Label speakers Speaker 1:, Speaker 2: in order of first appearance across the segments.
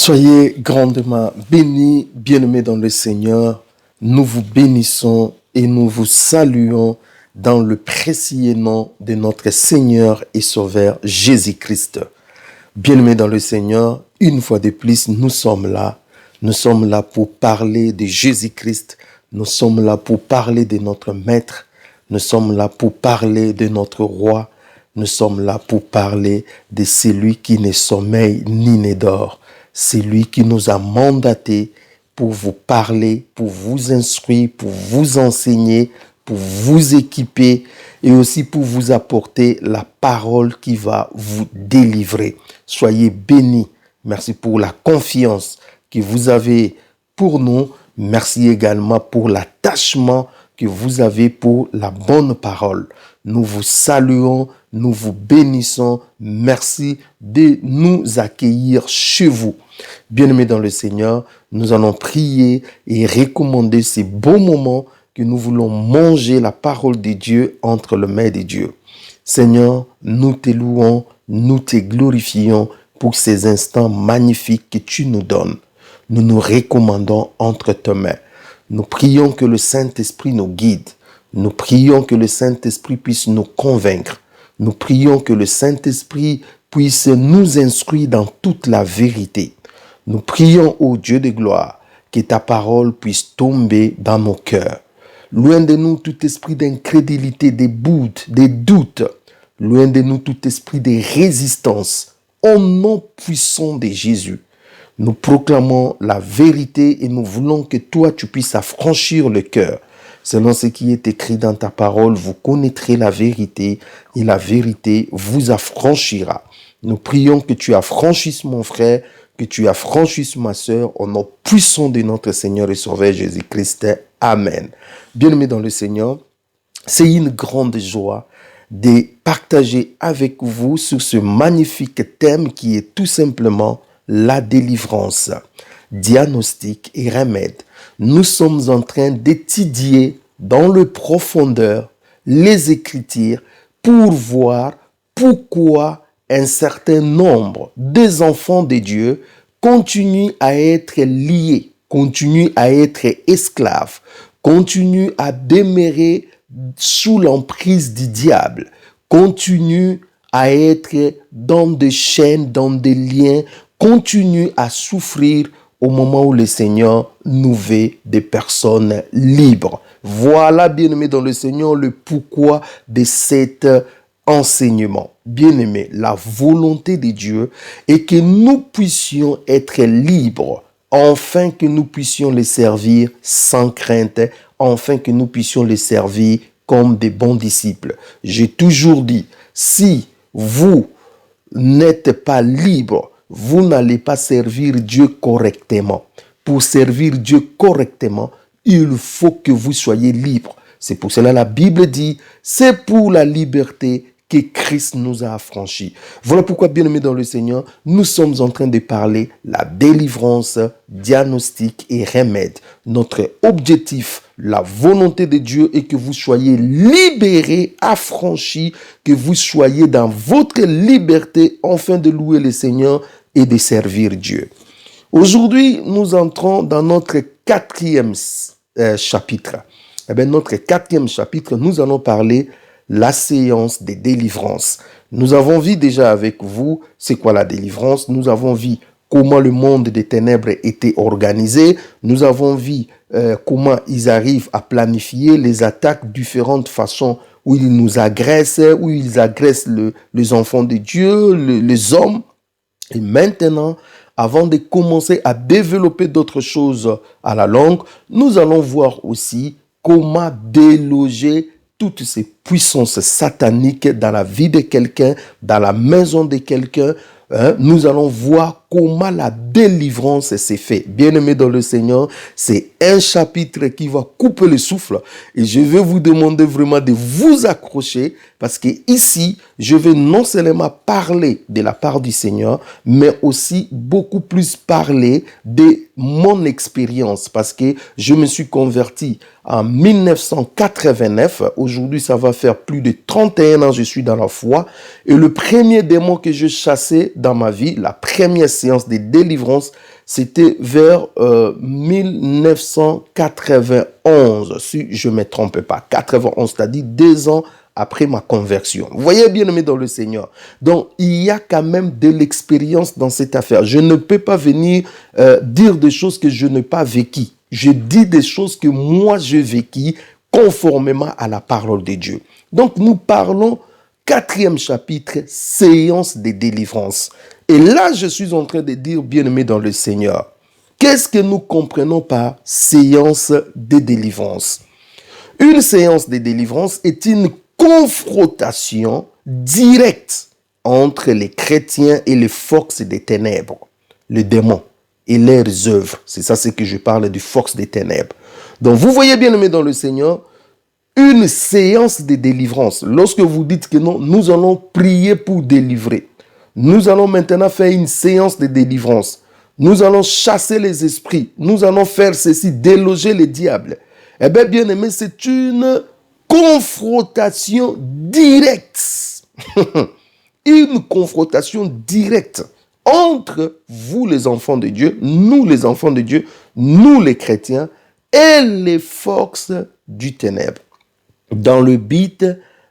Speaker 1: Soyez grandement bénis, bien-aimés dans le Seigneur. Nous vous bénissons et nous vous saluons dans le précieux nom de notre Seigneur et Sauveur Jésus-Christ. Bien-aimés dans le Seigneur, une fois de plus, nous sommes là. Nous sommes là pour parler de Jésus-Christ. Nous sommes là pour parler de notre Maître. Nous sommes là pour parler de notre Roi. Nous sommes là pour parler de celui qui ne sommeille ni ne dort. C'est lui qui nous a mandatés pour vous parler, pour vous instruire, pour vous enseigner, pour vous équiper et aussi pour vous apporter la parole qui va vous délivrer. Soyez bénis. Merci pour la confiance que vous avez pour nous. Merci également pour l'attachement que vous avez pour la bonne parole. Nous vous saluons, nous vous bénissons. Merci de nous accueillir chez vous. Bien-aimés dans le Seigneur, nous allons prier et recommander ces beaux moments que nous voulons manger la parole de Dieu entre les mains de Dieu. Seigneur, nous te louons, nous te glorifions pour ces instants magnifiques que tu nous donnes. Nous nous recommandons entre tes mains. Nous prions que le Saint-Esprit nous guide. Nous prions que le Saint-Esprit puisse nous convaincre. Nous prions que le Saint-Esprit puisse nous instruire dans toute la vérité. Nous prions au Dieu de gloire que ta parole puisse tomber dans nos cœurs. Loin de nous tout esprit d'incrédulité, de doutes. Loin de nous tout esprit de résistance. Au nom puissant de Jésus, nous proclamons la vérité et nous voulons que toi, tu puisses affranchir le cœur. Selon ce qui est écrit dans ta parole, vous connaîtrez la vérité et la vérité vous affranchira. Nous prions que tu affranchisses mon frère, que tu affranchisses ma sœur, au nom puissant de notre Seigneur et Sauveur Jésus-Christ. Amen. Bien-aimés dans le Seigneur, c'est une grande joie de partager avec vous sur ce magnifique thème qui est tout simplement la délivrance, diagnostic et remède. Nous sommes en train d'étudier dans le profondeur les Écritures pour voir pourquoi un certain nombre des enfants de Dieu continuent à être liés, continuent à être esclaves, continuent à demeurer sous l'emprise du diable, continuent à être dans des chaînes, dans des liens, continuent à souffrir au moment où le Seigneur nous veut des personnes libres. Voilà, bien-aimés dans le Seigneur, le pourquoi de cet enseignement. Bien-aimés, la volonté de Dieu est que nous puissions être libres, afin que nous puissions les servir sans crainte, afin que nous puissions les servir comme des bons disciples. J'ai toujours dit, si vous n'êtes pas libre, vous n'allez pas servir Dieu correctement. Pour servir Dieu correctement, il faut que vous soyez libre. C'est pour cela que la Bible dit, c'est pour la liberté que Christ nous a affranchis. Voilà pourquoi, bien-aimés dans le Seigneur, nous sommes en train de parler la délivrance, diagnostic et remède. Notre objectif, la volonté de Dieu est que vous soyez libérés, affranchis, que vous soyez dans votre liberté afin de louer le Seigneur et de servir Dieu. Aujourd'hui, nous entrons dans notre quatrième chapitre. Notre quatrième chapitre, nous allons parler la séance des délivrances. Nous avons vu déjà avec vous c'est quoi la délivrance. Nous avons vu comment le monde des ténèbres était organisé. Nous avons vu comment ils arrivent à planifier les attaques de différentes façons où ils nous agressent, où ils agressent les enfants de Dieu, les hommes. Et maintenant, avant de commencer à développer d'autres choses à la longue, nous allons voir aussi comment déloger toutes ces puissances sataniques dans la vie de quelqu'un, dans la maison de quelqu'un. Nous allons voir comment la délivrance s'est faite. Bien-aimés dans le Seigneur, c'est un chapitre qui va couper le souffle. Et je vais vous demander vraiment de vous accrocher parce que ici, je vais non seulement parler de la part du Seigneur, mais aussi beaucoup plus parler de mon expérience parce que je me suis converti en 1989. Aujourd'hui, ça va faire plus de 31 ans que je suis dans la foi. Et le premier démon que je chassais dans ma vie, la première séance de délivrance, C'était vers 1991, si je ne me trompe pas. 91, c'est-à-dire 2 ans après ma conversion. Vous voyez, bien aimé dans le Seigneur. Donc, il y a quand même de l'expérience dans cette affaire. Je ne peux pas venir dire des choses que je n'ai pas vécues. Je dis des choses que moi, je vécu conformément à la parole de Dieu. Donc, nous parlons 4e chapitre, séance de délivrance. Et là, je suis en train de dire, bien-aimé dans le Seigneur, qu'est-ce que nous comprenons par séance de délivrance? Une séance de délivrance est une confrontation directe entre les chrétiens et les forces des ténèbres, les démons et leurs œuvres. C'est ça ce que je parle du force des ténèbres. Donc, vous voyez, bien-aimé dans le Seigneur, une séance de délivrance. Lorsque vous dites que non, nous allons prier pour délivrer. Nous allons maintenant faire une séance de délivrance. Nous allons chasser les esprits. Nous allons faire ceci, déloger les diables. Eh bien, bien aimé, c'est une confrontation directe. Une confrontation directe entre vous, les enfants de Dieu, nous, les enfants de Dieu, nous, les chrétiens, et les forces du ténèbre, dans le but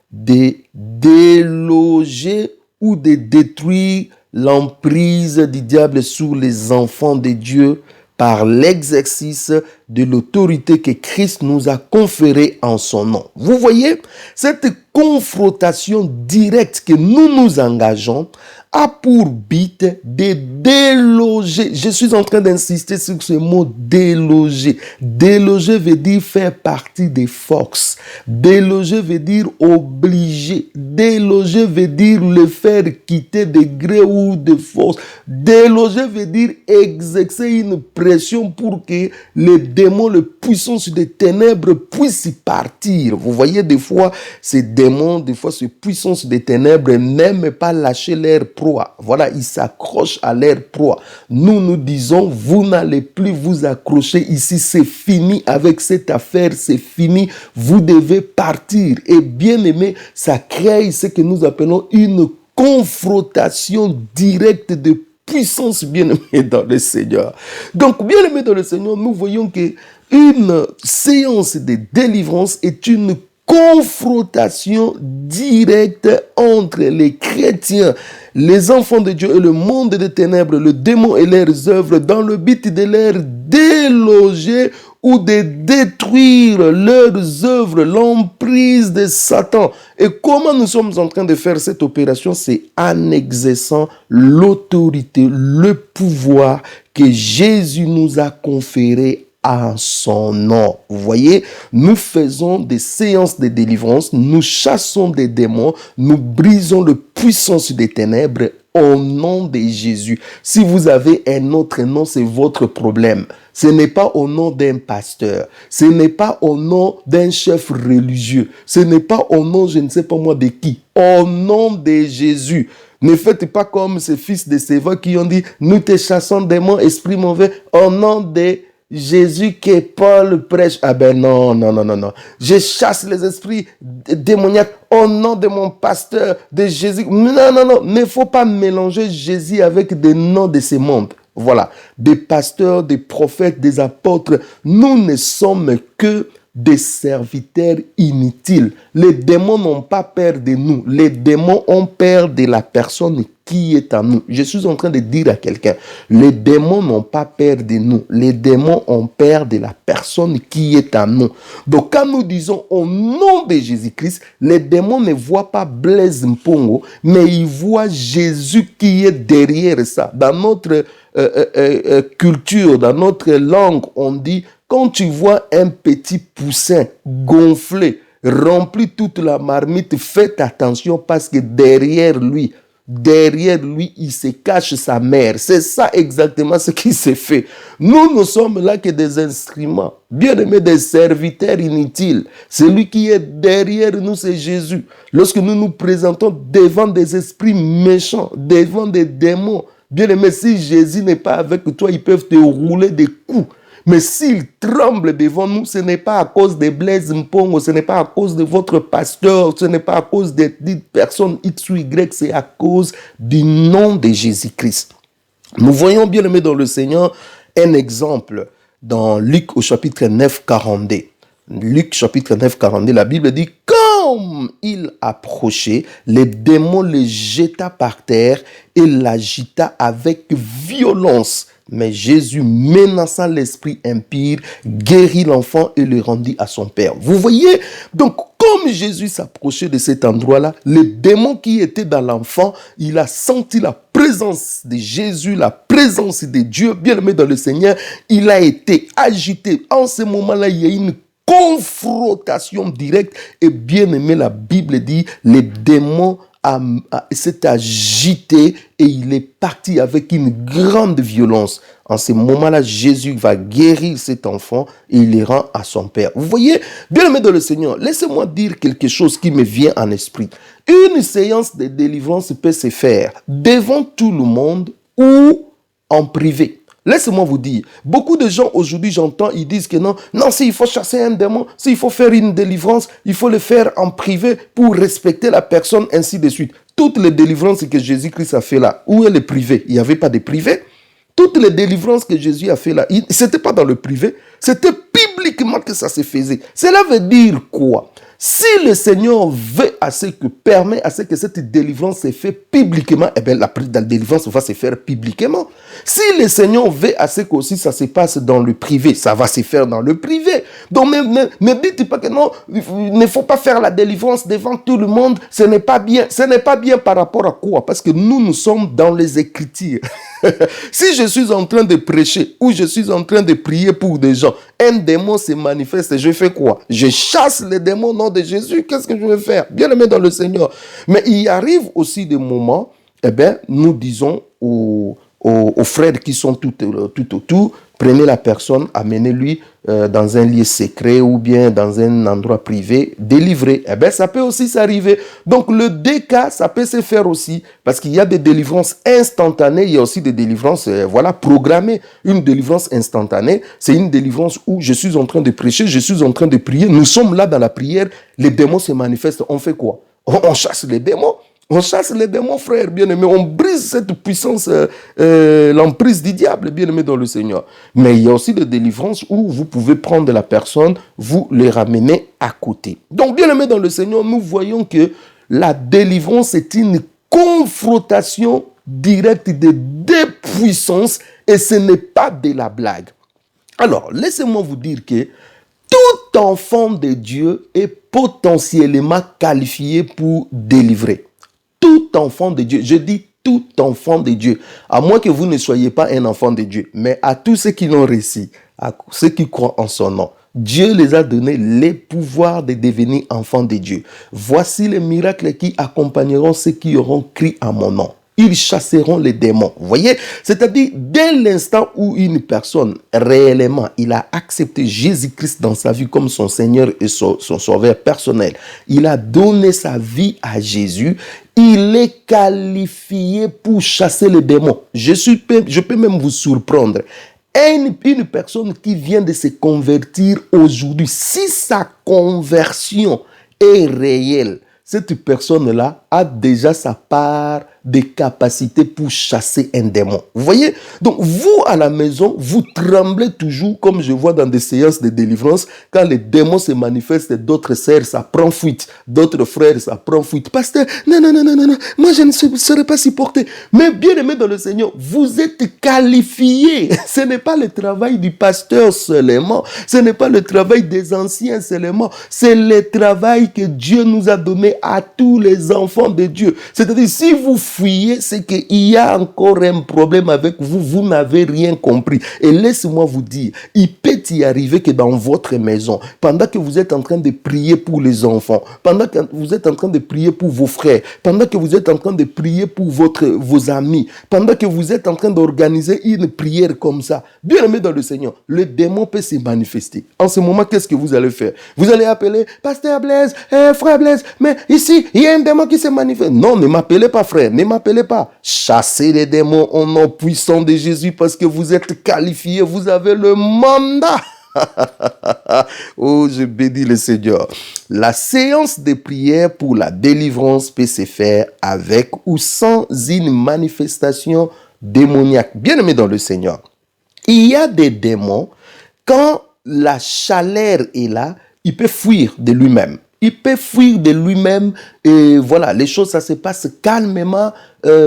Speaker 1: de déloger ou de détruire l'emprise du diable sur les enfants de Dieu par l'exercice de l'autorité que Christ nous a conférée en son nom. Vous voyez, cette confrontation directe que nous nous engageons a pour but de déloger. Je suis en train d'insister sur ce mot déloger. Déloger veut dire faire partie des forces. Déloger veut dire obliger. Déloger veut dire le faire quitter de gré ou de force. Déloger veut dire exercer une pression pour que les démons, les puissances des ténèbres puissent partir. Vous voyez, des fois, ces démons, des fois, ces puissances des ténèbres n'aiment pas lâcher leur proie. Voilà, ils s'accrochent à leur proie. Nous, nous disons, vous n'allez plus vous accrocher ici, c'est fini avec cette affaire, c'est fini, vous devez partir. Et bien aimé, ça crée ce que nous appelons une confrontation directe de puissance, bien-aimé dans le Seigneur. Donc, bien-aimé dans le Seigneur, nous voyons que une séance de délivrance est une confrontation directe entre les chrétiens, les enfants de Dieu et le monde des ténèbres, le démon et leurs œuvres, dans le but de les déloger ou de détruire leurs œuvres, l'emprise de Satan. Et comment nous sommes en train de faire cette opération? C'est en exerçant l'autorité, le pouvoir que Jésus nous a conféré en son nom. Vous voyez, nous faisons des séances de délivrance, nous chassons des démons, nous brisons la puissance des ténèbres au nom de Jésus. Si vous avez un autre nom, c'est votre problème. Ce n'est pas au nom d'un pasteur, ce n'est pas au nom d'un chef religieux, ce n'est pas au nom, je ne sais pas moi de qui, au nom de Jésus. Ne faites pas comme ces fils de Séva qui ont dit, nous te chassons démons, esprits mauvais, au nom de Jésus que Paul prêche. Ah ben non, non, non, non, non. Je chasse les esprits démoniaques au nom de mon pasteur, de Jésus. Non, non, non. Il ne faut pas mélanger Jésus avec des noms de ce monde. Voilà. Des pasteurs, des prophètes, des apôtres. Nous ne sommes que des serviteurs inutiles. Les démons n'ont pas peur de nous. Les démons ont peur de la personne qui est en nous. Je suis en train de dire à quelqu'un, les démons n'ont pas peur de nous. Les démons ont peur de la personne qui est en nous. Donc quand nous disons au nom de Jésus-Christ, les démons ne voient pas Blaise Mpongo, mais ils voient Jésus qui est derrière ça. Dans notre culture, dans notre langue, on dit, quand tu vois un petit poussin gonflé, rempli toute la marmite, faites attention parce que derrière lui, il se cache sa mère. C'est ça exactement ce qui se fait. Nous ne sommes là que des instruments, bien aimés, des serviteurs inutiles. Celui qui est derrière nous, c'est Jésus. Lorsque nous nous présentons devant des esprits méchants, devant des démons, bien aimé, si Jésus n'est pas avec toi, ils peuvent te rouler des coups. Mais s'ils tremblent devant nous, ce n'est pas à cause de Blaise Mpongo, ce n'est pas à cause de votre pasteur, ce n'est pas à cause de personnes X ou Y, c'est à cause du nom de Jésus-Christ. Nous voyons, bien aimé dans le Seigneur, un exemple dans Luc au chapitre 9, 42. Luc chapitre 9, 42, la Bible dit, comme il approchait, les démons le jeta par terre et l'agita avec violence. Mais Jésus, menaçant l'esprit impie, guérit l'enfant et le rendit à son père. Vous voyez, donc comme Jésus s'approchait de cet endroit-là, le démon qui était dans l'enfant, il a senti la présence de Jésus, la présence de Dieu, bien aimé dans le Seigneur, il a été agité. En ce moment-là, il y a une confrontation directe et bien aimé, la Bible dit, les démons s'est agité et il est parti avec une grande violence. En ce moment-là, Jésus va guérir cet enfant et il le rend à son père. Vous voyez, bien aimé dans le Seigneur, laissez-moi dire quelque chose qui me vient en esprit. Une séance de délivrance peut se faire devant tout le monde ou en privé. Laissez-moi vous dire, beaucoup de gens aujourd'hui, j'entends, ils disent que non, s'il faut chasser un démon, s'il faut faire une délivrance, il faut le faire en privé pour respecter la personne, ainsi de suite. Toutes les délivrances que Jésus-Christ a fait là, où est le privé? Il n'y avait pas de privé. Toutes les délivrances que Jésus a fait là, ce n'était pas dans le privé, c'était publiquement que ça se faisait. Cela veut dire quoi? Si le Seigneur veut permet à ce que cette délivrance se fait publiquement, eh bien la délivrance va se faire publiquement. Si le Seigneur veut à ce que aussi ça se passe dans le privé, ça va se faire dans le privé. Donc ne dites pas que non, il ne faut pas faire la délivrance devant tout le monde, ce n'est pas bien. Ce n'est pas bien par rapport à quoi? Parce que nous sommes dans les Écritures. Si je suis en train de prêcher ou je suis en train de prier pour des gens, un démon se manifeste, je fais quoi? Je chasse les démons au nom de Jésus. Qu'est-ce que je vais faire? Bien aimé dans le Seigneur. Mais il arrive aussi des moments, eh bien, nous disons aux frères qui sont tout autour, prenez la personne, amenez-lui dans un lieu secret ou bien dans un endroit privé, délivré. Eh bien, ça peut aussi s'arriver. Donc, le cas, ça peut se faire aussi parce qu'il y a des délivrances instantanées, il y a aussi des délivrances, programmées. Une délivrance instantanée, c'est une délivrance où je suis en train de prêcher, je suis en train de prier, nous sommes là dans la prière, les démons se manifestent, on fait quoi? On chasse les démons. On chasse les démons, frères bien-aimés. On brise cette puissance, l'emprise du diable, bien-aimé dans le Seigneur. Mais il y a aussi des délivrances où vous pouvez prendre la personne, vous les ramener à côté. Donc, bien-aimé dans le Seigneur, nous voyons que la délivrance est une confrontation directe de deux puissances et ce n'est pas de la blague. Alors, laissez-moi vous dire que tout enfant de Dieu est potentiellement qualifié pour délivrer. Tout enfant de Dieu, je dis tout enfant de Dieu, à moins que vous ne soyez pas un enfant de Dieu, mais à tous ceux qui l'ont réussi, à ceux qui croient en son nom, Dieu les a donné les pouvoirs de devenir enfants de Dieu. Voici les miracles qui accompagneront ceux qui auront crié à mon nom. Ils chasseront les démons. Vous voyez? C'est-à-dire, dès l'instant où une personne, réellement, il a accepté Jésus-Christ dans sa vie comme son Seigneur et son sauveur personnel, il a donné sa vie à Jésus, il est qualifié pour chasser les démons. Je peux même vous surprendre. Une personne qui vient de se convertir aujourd'hui, si sa conversion est réelle, cette personne-là a déjà sa part de capacité pour chasser un démon. Vous voyez? Donc, vous, à la maison, vous tremblez toujours, comme je vois dans des séances de délivrance, quand les démons se manifestent, d'autres sœurs, ça prend fuite, d'autres frères, ça prend fuite. Pasteur, non, moi, je ne serai pas supporté. Mais bien aimé dans le Seigneur, vous êtes qualifiés. Ce n'est pas le travail du pasteur seulement, ce n'est pas le travail des anciens seulement, c'est le travail que Dieu nous a donné à tous les enfants de Dieu. C'est-à-dire, si vous fuyez, c'est qu'il y a encore un problème avec vous, vous n'avez rien compris. Et laissez-moi vous dire, il peut y arriver que dans votre maison, pendant que vous êtes en train de prier pour les enfants, pendant que vous êtes en train de prier pour vos frères, pendant que vous êtes en train de prier pour vos amis, pendant que vous êtes en train d'organiser une prière comme ça, bien aimé dans le Seigneur, le démon peut se manifester. En ce moment, qu'est-ce que vous allez faire? Vous allez appeler Pasteur Blaise, frère Blaise, mais ici, il y a un démon qui se manifeste. Non, ne m'appelez pas frère, ne m'appelez pas. Chassez les démons au nom puissant de Jésus parce que vous êtes qualifiés, vous avez le mandat. Oh, je bénis le Seigneur. La séance de prière pour la délivrance peut se faire avec ou sans une manifestation démoniaque. Bien-aimé dans le Seigneur, il y a des démons, quand la chaleur est là, il peut fuir de lui-même. Il peut fuir de lui-même et voilà, les choses, ça se passe calmement,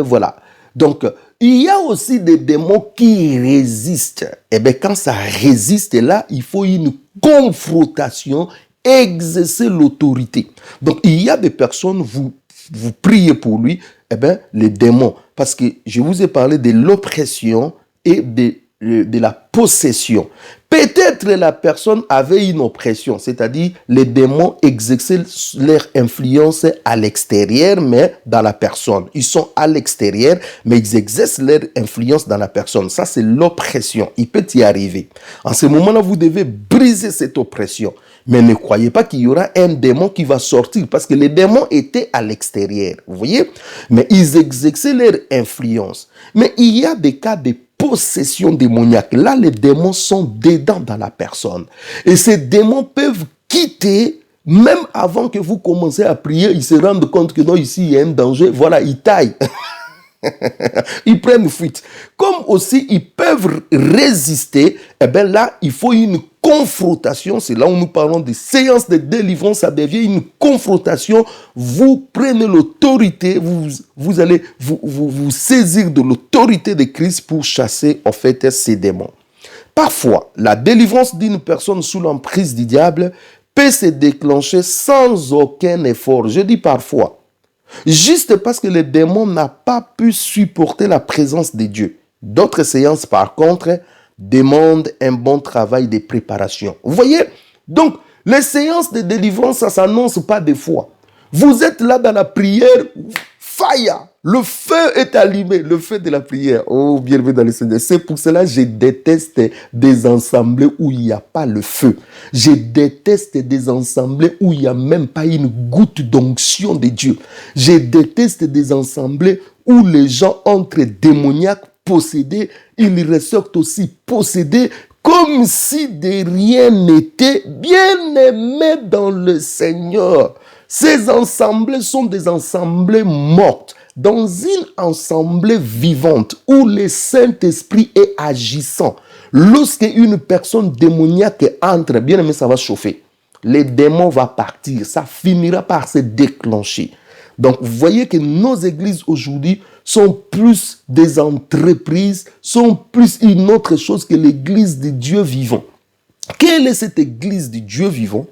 Speaker 1: voilà. Donc, il y a aussi des démons qui résistent. Et bien, quand ça résiste là, il faut une confrontation, exercer l'autorité. Donc, il y a des personnes, vous priez pour lui, eh bien, les démons. Parce que je vous ai parlé de l'oppression et de la possession. Peut-être la personne avait une oppression, c'est-à-dire les démons exerçaient leur influence à l'extérieur, mais dans la personne. Ils sont à l'extérieur, mais ils exercent leur influence dans la personne. Ça, c'est l'oppression. Il peut y arriver. En ce moment-là, vous devez briser cette oppression. Mais ne croyez pas qu'il y aura un démon qui va sortir, parce que les démons étaient à l'extérieur, vous voyez? Mais ils exerçaient leur influence. Mais il y a des cas de possession démoniaque. Là, les démons sont dedans dans la personne. Et ces démons peuvent quitter, même avant que vous commencez à prier, ils se rendent compte que non, ici, il y a un danger. Voilà, ils taillent. Ils prennent fuite. Comme aussi, ils peuvent résister. Eh bien là, il faut une confrontation. C'est là où nous parlons de séance de délivrance. Ça devient une confrontation. Vous prenez l'autorité. Vous allez vous saisir de l'autorité de Christ pour chasser en fait ces démons. Parfois, la délivrance d'une personne sous l'emprise du diable peut se déclencher sans aucun effort. Je dis parfois. Juste parce que le démon n'a pas pu supporter la présence de Dieu. D'autres séances, par contre, demandent un bon travail de préparation. Vous voyez? Donc, les séances de délivrance, ça ne s'annonce pas des fois. Vous êtes là dans la prière, fire, le feu est allumé, le feu de la prière. Oh, bienvenue dans le Seigneur. C'est pour cela que je déteste des assemblées où il n'y a pas le feu. Je déteste des assemblées où il n'y a même pas une goutte d'onction de Dieu. Je déteste des assemblées où les gens entrent démoniaques, possédés, ils ressortent aussi possédés, comme si de rien n'était. Bien-aimés dans le Seigneur. Ces assemblées sont des assemblées mortes. Dans une assemblée vivante où le Saint-Esprit est agissant, lorsque une personne démoniaque entre, bien aimé, ça va chauffer. Les démons vont partir, ça finira par se déclencher. Donc, vous voyez que nos églises aujourd'hui sont plus des entreprises, sont plus une autre chose que l'église de Dieu vivant. Quelle est cette église de Dieu vivant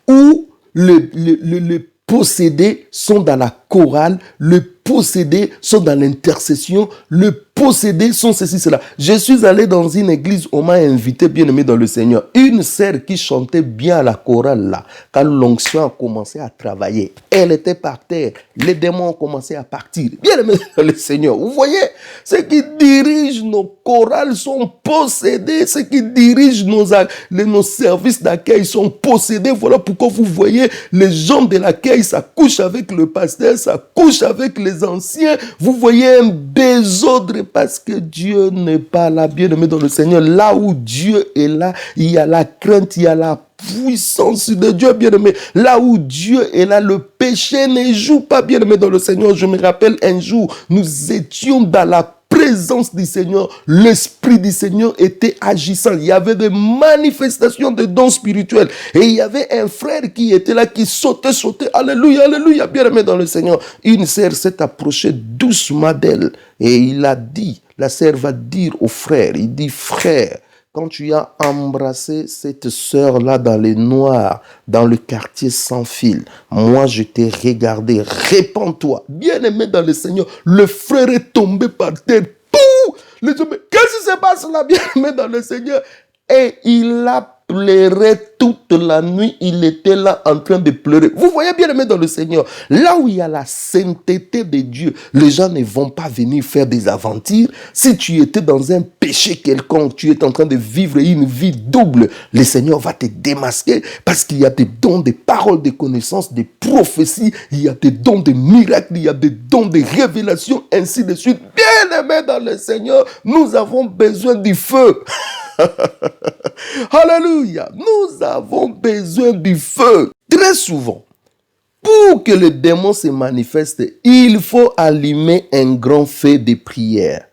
Speaker 1: où les possédés sont dans la chorale, les possédés sont dans l'intercession, les possédés sont ceci, cela. Je suis allé dans une église, on m'a invité, bien aimé dans le Seigneur, une sœur qui chantait bien à la chorale là, quand l'onction a commencé à travailler, elle était par terre, les démons ont commencé à partir, bien aimé dans le Seigneur. Vous voyez, ceux qui dirigent nos chorales sont possédés, ceux qui dirigent nos services d'accueil sont possédés. Voilà pourquoi vous voyez les gens de l'accueil, ça couche avec le pasteur, ça couche avec les anciens. Vous voyez un désordre parce que Dieu n'est pas là, bien-aimé dans le Seigneur. Là où Dieu est là, il y a la crainte, il y a la puissance de Dieu, bien-aimé. Là où Dieu est là, le péché ne joue pas, bien-aimé dans le Seigneur. Je me rappelle un jour, nous étions dans la présence du Seigneur, l'Esprit du Seigneur était agissant. Il y avait des manifestations de dons spirituels. Et il y avait un frère qui était là, qui sautait. Alléluia, alléluia, bien-aimé dans le Seigneur. Une sœur s'est approchée doucement d'elle. Et il a dit, la sœur va dire au frère, il dit, frère, quand tu as embrassé cette sœur-là dans les noirs, dans le quartier sans fil, moi je t'ai regardé, répands-toi. Bien-aimé dans le Seigneur, le frère est tombé par terre. Les hommes, qu'est-ce qui se passe là, bien-aimé dans le Seigneur? Et il a pleuré toute la nuit, il était là en train de pleurer. Vous voyez, bien-aimé dans le Seigneur, là où il y a la sainteté de Dieu, les gens ne vont pas venir faire des aventures. Si tu étais dans un péché quelconque, tu es en train de vivre une vie double, le Seigneur va te démasquer parce qu'il y a des dons de paroles, de connaissances, de prophéties, il y a des dons de miracles, il y a des dons de révélations, ainsi de suite. Bien-aimé dans le Seigneur, nous avons besoin du feu. Alléluia. Nous avons besoin du feu. Très souvent, pour que le démon se manifeste, il faut allumer un grand feu de prière.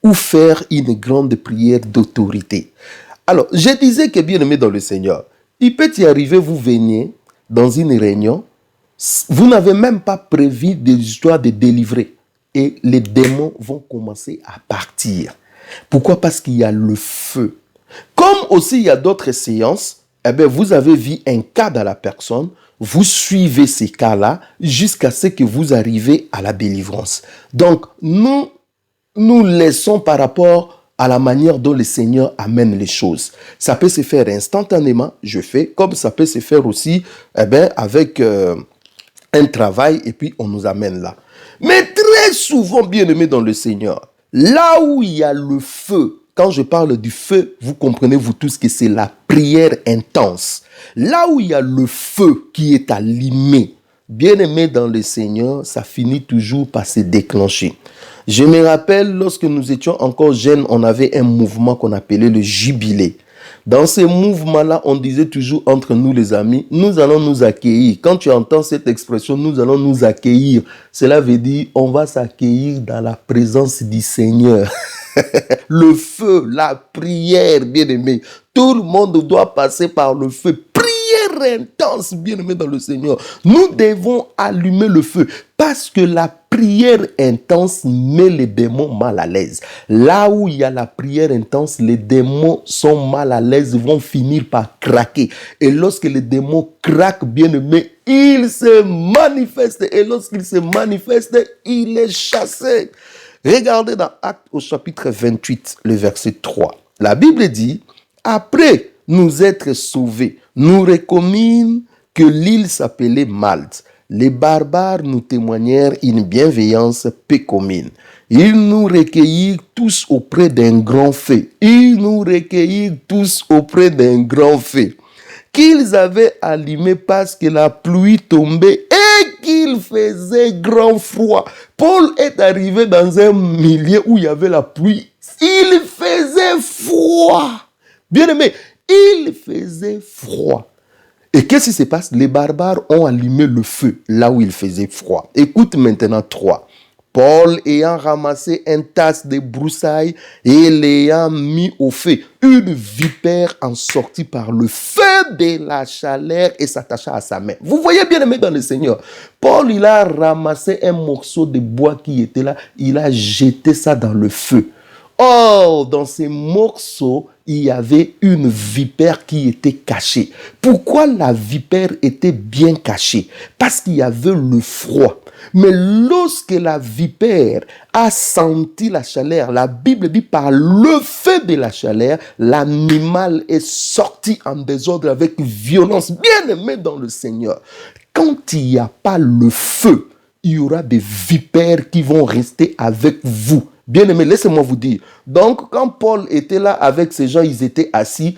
Speaker 1: ou faire une grande prière d'autorité. Alors, je disais que bien aimé dans le Seigneur, il peut y arriver, vous veniez dans une réunion, vous n'avez même pas prévu des histoires de délivrer et les démons vont commencer à partir. Pourquoi? Parce qu'il y a le feu. Comme aussi il y a d'autres séances, eh bien, vous avez vu un cas dans la personne, vous suivez ces cas-là jusqu'à ce que vous arrivez à la délivrance. Donc, nous laissons par rapport à la manière dont le Seigneur amène les choses. Ça peut se faire instantanément, je fais, comme ça peut se faire aussi avec un travail et puis on nous amène là. Mais très souvent, bien aimé dans le Seigneur, là où il y a le feu, quand je parle du feu, vous comprenez vous tous que c'est la prière intense. Là où il y a le feu qui est allumé, bien aimé dans le Seigneur, ça finit toujours par se déclencher. Je me rappelle, lorsque nous étions encore jeunes, on avait un mouvement qu'on appelait le jubilé. Dans ce mouvement-là, on disait toujours entre nous les amis, nous allons nous accueillir. Quand tu entends cette expression, nous allons nous accueillir, cela veut dire on va s'accueillir dans la présence du Seigneur. Le feu, la prière, bien-aimé. Tout le monde doit passer par le feu. Prière intense, bien-aimé dans le Seigneur. Nous devons allumer le feu parce que la prière intense met les démons mal à l'aise. Là où il y a la prière intense, les démons sont mal à l'aise, vont finir par craquer. Et lorsque les démons craquent, bien-aimé, ils se manifestent. Et lorsqu'ils se manifestent, il est chassé. Regardez dans Actes au chapitre 28, le verset 3. La Bible dit, après nous être sauvés, nous reconnûmes que l'île s'appelait Malte. Les barbares nous témoignèrent une bienveillance peu commune. Ils nous recueillirent tous auprès d'un grand feu. Ils nous recueillirent tous auprès d'un grand feu qu'ils avaient allumé parce que la pluie tombait et qu'il faisait grand froid. Paul est arrivé dans un milieu où il y avait la pluie. Il faisait froid. Bien aimé, il faisait froid. Et qu'est-ce qui se passe? Les barbares ont allumé le feu là où il faisait froid. Écoute maintenant 3. Paul ayant ramassé un tasse de broussailles et l'ayant mis au feu, une vipère en sortit par le feu de la chaleur et s'attacha à sa main. Vous voyez bien aimé dans le Seigneur. Paul, il a ramassé un morceau de bois qui était là, il a jeté ça dans le feu. Or, dans ces morceaux, il y avait une vipère qui était cachée. Pourquoi la vipère était bien cachée? Parce qu'il y avait le froid. Mais lorsque la vipère a senti la chaleur, la Bible dit par le feu de la chaleur, l'animal est sorti en désordre avec violence. Bien aimé dans le Seigneur. Quand il n'y a pas le feu, il y aura des vipères qui vont rester avec vous. Bien aimé, laissez-moi vous dire. Donc, quand Paul était là avec ces gens, ils étaient assis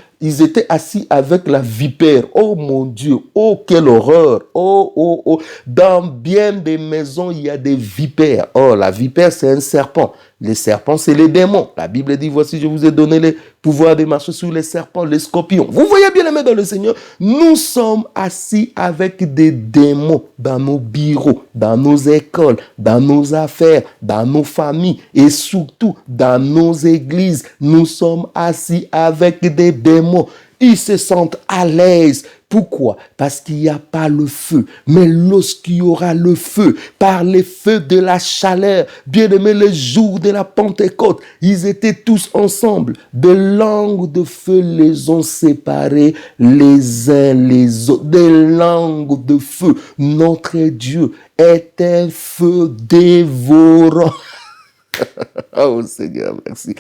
Speaker 1: avec la vipère. Oh mon Dieu, oh quelle horreur. Oh, oh, oh. Dans bien des maisons, il y a des vipères. Oh, la vipère, c'est un serpent. Les serpents, c'est les démons. La Bible dit, voici, je vous ai donné le pouvoir de marcher sur les serpents, les scorpions. Vous voyez bien aimé dans le Seigneur, nous sommes assis avec des démons dans nos bureaux, dans nos écoles, dans nos affaires, dans nos familles et surtout dans nos églises. Nous sommes assis avec des démons. Ils se sentent à l'aise. Pourquoi? Parce qu'il n'y a pas le feu. Mais lorsqu'il y aura le feu, par les feux de la chaleur, bien aimé, le jour de la Pentecôte, ils étaient tous ensemble. Des langues de feu les ont séparés les uns les autres. Des langues de feu. Notre Dieu est un feu dévorant. Oh Seigneur, merci.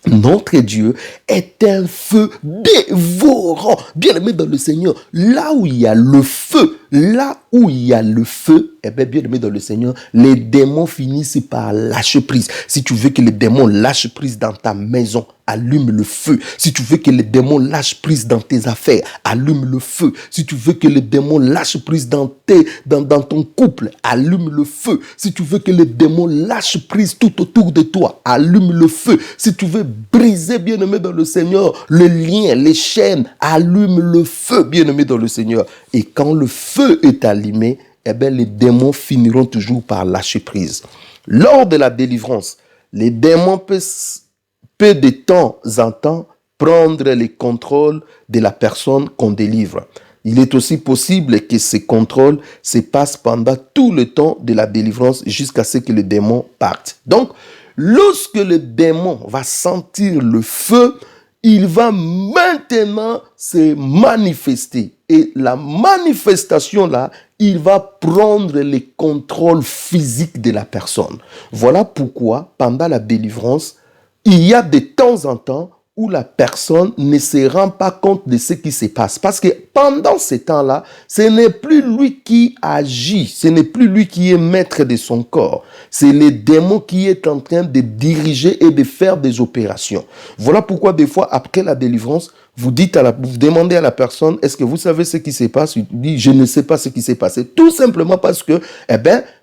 Speaker 1: Notre Dieu est un feu dévorant. Bien aimé dans le Seigneur, là où il y a le feu, eh bien aimé dans le Seigneur, les démons finissent par lâcher prise. Si tu veux que les démons lâchent prise dans ta maison, allume le feu. Si tu veux que les démons lâchent prise dans tes affaires, allume le feu. Si tu veux que les démons lâchent prise dans ton couple, allume le feu. Si tu veux que les démons lâchent prise tout autour de toi, allume le feu. Si tu veux briser, bien-aimé dans le Seigneur, le lien, les chaînes, allume le feu, bien-aimé dans le Seigneur. Et quand le feu est allumé, eh bien, les démons finiront toujours par lâcher prise. Lors de la délivrance, les démons peuvent de temps en temps prendre le contrôle de la personne qu'on délivre. Il est aussi possible que ce contrôle se passe pendant tout le temps de la délivrance jusqu'à ce que le démon parte. Donc, lorsque le démon va sentir le feu, il va maintenant se manifester. Et la manifestation là, il va prendre le contrôle physique de la personne. Voilà pourquoi, pendant la délivrance, il y a de temps en temps où la personne ne se rend pas compte de ce qui se passe. Parce que pendant ce temps-là, ce n'est plus lui qui agit, ce n'est plus lui qui est maître de son corps. C'est le démon qui est en train de diriger et de faire des opérations. Voilà pourquoi des fois, après la délivrance, vous demandez à la personne, est-ce que vous savez ce qui se passe? Il dit, je ne sais pas ce qui s'est passé. Tout simplement parce que,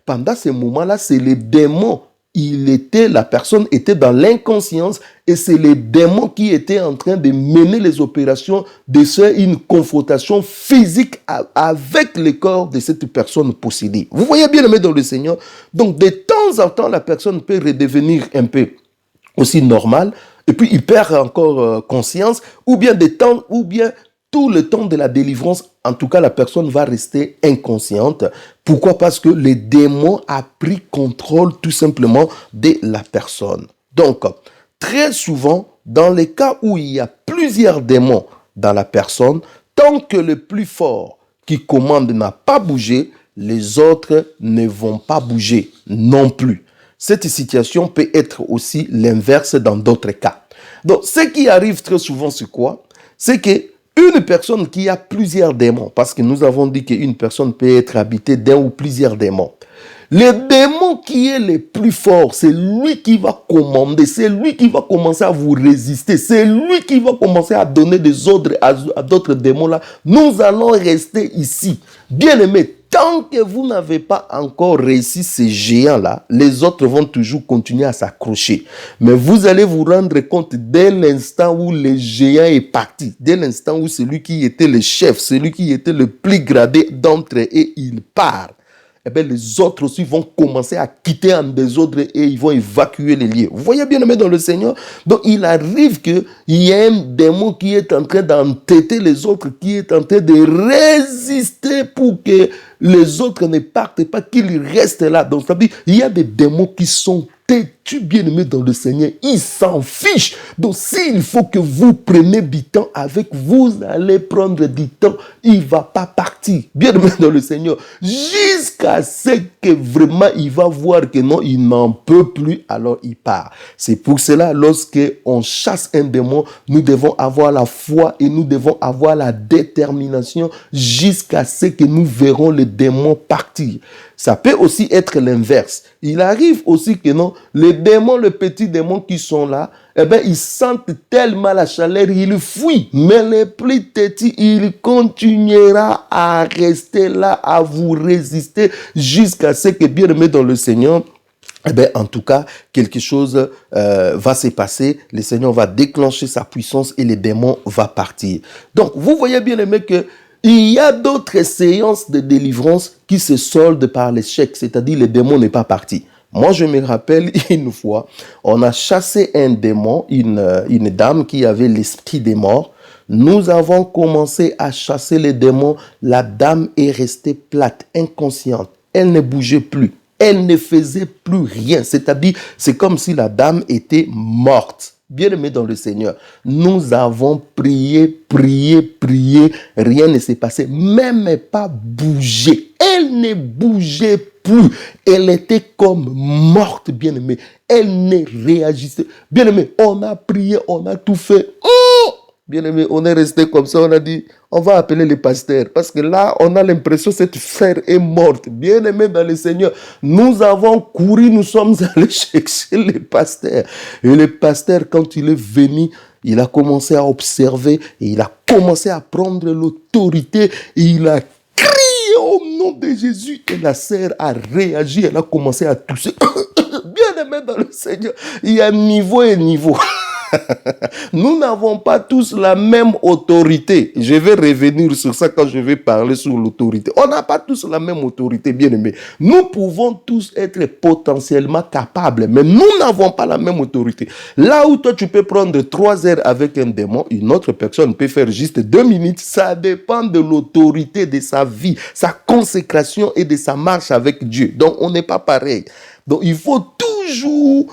Speaker 1: pendant ce moment-là, c'est le démon. La personne était dans l'inconscience et c'est les démons qui étaient en train de mener les opérations, de faire une confrontation physique avec le corps de cette personne possédée. Vous voyez bien, aimé dans le Seigneur. Donc, de temps en temps, la personne peut redevenir un peu aussi normale et puis il perd encore conscience ou bien tout le temps de la délivrance, en tout cas, la personne va rester inconsciente. Pourquoi? Parce que le démon a pris contrôle tout simplement de la personne. Donc, très souvent, dans les cas où il y a plusieurs démons dans la personne, tant que le plus fort qui commande n'a pas bougé, les autres ne vont pas bouger non plus. Cette situation peut être aussi l'inverse dans d'autres cas. Donc, ce qui arrive très souvent, c'est quoi? C'est que une personne qui a plusieurs démons, parce que nous avons dit qu'une personne peut être habitée d'un ou plusieurs démons. Le démon qui est le plus fort, c'est lui qui va commander, c'est lui qui va commencer à vous résister, c'est lui qui va commencer à donner des ordres à d'autres démons là. Nous allons rester ici. Bien aimé, tant que vous n'avez pas encore réussi ces géants-là, les autres vont toujours continuer à s'accrocher. Mais vous allez vous rendre compte dès l'instant où le géant est parti, dès l'instant où celui qui était le chef, celui qui était le plus gradé d'entre eux, il part. Les autres aussi vont commencer à quitter en désordre et ils vont évacuer les lieux. Vous voyez bien, aimé dans le Seigneur? Donc, il arrive qu'il y ait un démon qui est en train d'entêter les autres, qui est en train de résister pour que les autres ne partent pas, qu'ils restent là. Donc, ça veut dire, il y a des démons qui sont têtus, bien aimé dans le Seigneur. Ils s'en fichent. Donc, s'il faut que vous preniez du temps avec, vous allez prendre du temps. Il ne va pas partir, bien aimé dans le Seigneur. Jusqu'à ce que vraiment il va voir que non, il n'en peut plus, alors il part. C'est pour cela, lorsque on chasse un démon, nous devons avoir la foi et nous devons avoir la détermination jusqu'à ce que nous verrons le démon partir. Ça peut aussi être l'inverse. Il arrive aussi que non, les démons, les petits démons qui sont là, ils sentent tellement la chaleur, ils fuient. Mais les plus petits, il continuera à rester là, à vous résister jusqu'à ce que, bien aimé dans le Seigneur, en tout cas, quelque chose va se passer. Le Seigneur va déclencher sa puissance et les démons vont partir. Donc, vous voyez bien aimé que il y a d'autres séances de délivrance qui se soldent par l'échec, c'est-à-dire le démon n'est pas parti. Moi, je me rappelle une fois, on a chassé un démon, une dame qui avait l'esprit des morts. Nous avons commencé à chasser les démons. La dame est restée plate, inconsciente. Elle ne bougeait plus. Elle ne faisait plus rien. C'est-à-dire, c'est comme si la dame était morte. Bien-aimé dans le Seigneur, nous avons prié, rien ne s'est passé, même pas bougé. Elle ne bougeait plus. Elle était comme morte, bien-aimé. Elle ne réagissait. Bien-aimé, on a prié, on a tout fait. Oh! Bien-aimé, on est resté comme ça, on a dit, on va appeler les pasteurs. Parce que là, on a l'impression que cette sœur est morte. Bien-aimé dans le Seigneur, nous avons couru, nous sommes allés chercher les pasteurs. Et le pasteur, quand il est venu, il a commencé à observer et il a commencé à prendre l'autorité et il a crié au nom de Jésus. Et la sœur a réagi, elle a commencé à tousser. Bien-aimé dans le Seigneur, il y a niveau et niveau. Nous n'avons pas tous la même autorité. Je vais revenir sur ça quand je vais parler sur l'autorité. On n'a pas tous la même autorité, bien aimé. Nous pouvons tous être potentiellement capables, mais nous n'avons pas la même autorité. Là où toi, tu peux prendre 3 heures avec un démon, une autre personne peut faire juste 2 minutes. Ça dépend de l'autorité de sa vie, sa consécration et de sa marche avec Dieu. Donc, on n'est pas pareil. Donc, il faut toujours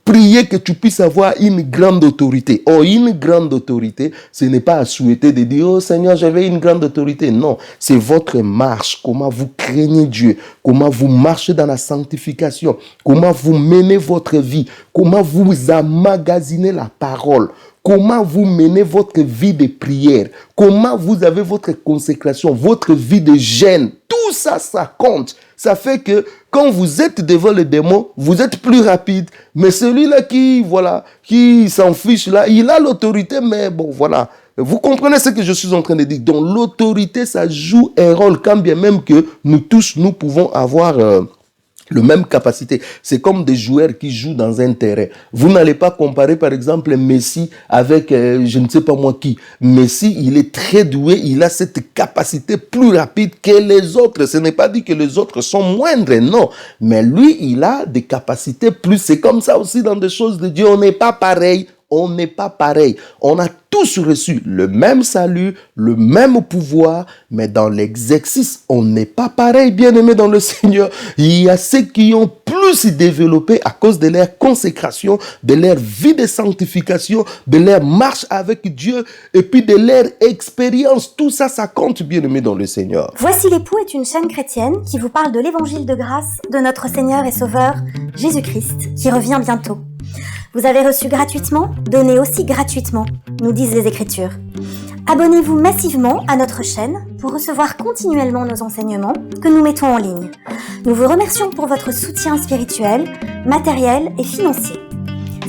Speaker 1: prier que tu puisses avoir une grande autorité. Oh, une grande autorité, ce n'est pas à souhaiter de dire, oh Seigneur, j'avais une grande autorité. Non, c'est votre marche, comment vous craignez Dieu, comment vous marchez dans la sanctification, comment vous menez votre vie, comment vous emmagasinez la parole, comment vous menez votre vie de prière, comment vous avez votre consécration, votre vie de jeûne. Tout ça, ça compte. Ça fait que quand vous êtes devant le démon, vous êtes plus rapide. Mais celui-là qui s'en fiche là, il a l'autorité, mais bon, voilà. Vous comprenez ce que je suis en train de dire. Donc l'autorité, ça joue un rôle, quand bien même que nous tous, nous pouvons avoir le même capacité. C'est comme des joueurs qui jouent dans un terrain. Vous n'allez pas comparer par exemple Messi avec je ne sais pas moi qui. Messi, il est très doué, il a cette capacité plus rapide que les autres. Ce n'est pas dit que les autres sont moindres, non. Mais lui, il a des capacités plus. C'est comme ça aussi dans des choses de Dieu. On n'est pas pareil. On n'est pas pareil. On a tous reçu le même salut, le même pouvoir, mais dans l'exercice, on n'est pas pareil, bien-aimés dans le Seigneur. Il y a ceux qui ont plus développé à cause de leur consécration, de leur vie de sanctification, de leur marche avec Dieu et puis de leur expérience. Tout ça, ça compte, bien-aimés dans le Seigneur.
Speaker 2: Voici l'époux est une chaîne chrétienne qui vous parle de l'évangile de grâce de notre Seigneur et Sauveur Jésus-Christ qui revient bientôt. Vous avez reçu gratuitement, donnez aussi gratuitement, nous disent les Écritures. Abonnez-vous massivement à notre chaîne pour recevoir continuellement nos enseignements que nous mettons en ligne. Nous vous remercions pour votre soutien spirituel, matériel et financier.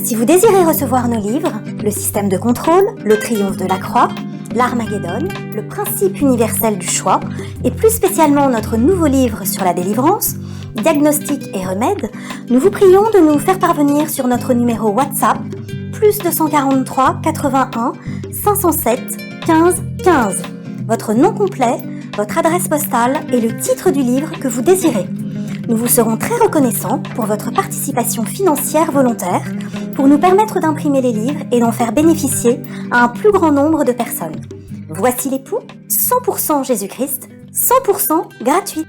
Speaker 2: Si vous désirez recevoir nos livres, le système de contrôle, le triomphe de la croix, l'Armageddon, le principe universel du choix, et plus spécialement notre nouveau livre sur la délivrance, Diagnostic et remèdes, nous vous prions de nous faire parvenir sur notre numéro WhatsApp plus 243 81 507 15 15 votre nom complet, votre adresse postale et le titre du livre que vous désirez. Nous vous serons très reconnaissants pour votre participation financière volontaire pour nous permettre d'imprimer les livres et d'en faire bénéficier à un plus grand nombre de personnes. Voici l'époux, 100% Jésus-Christ, 100% gratuit.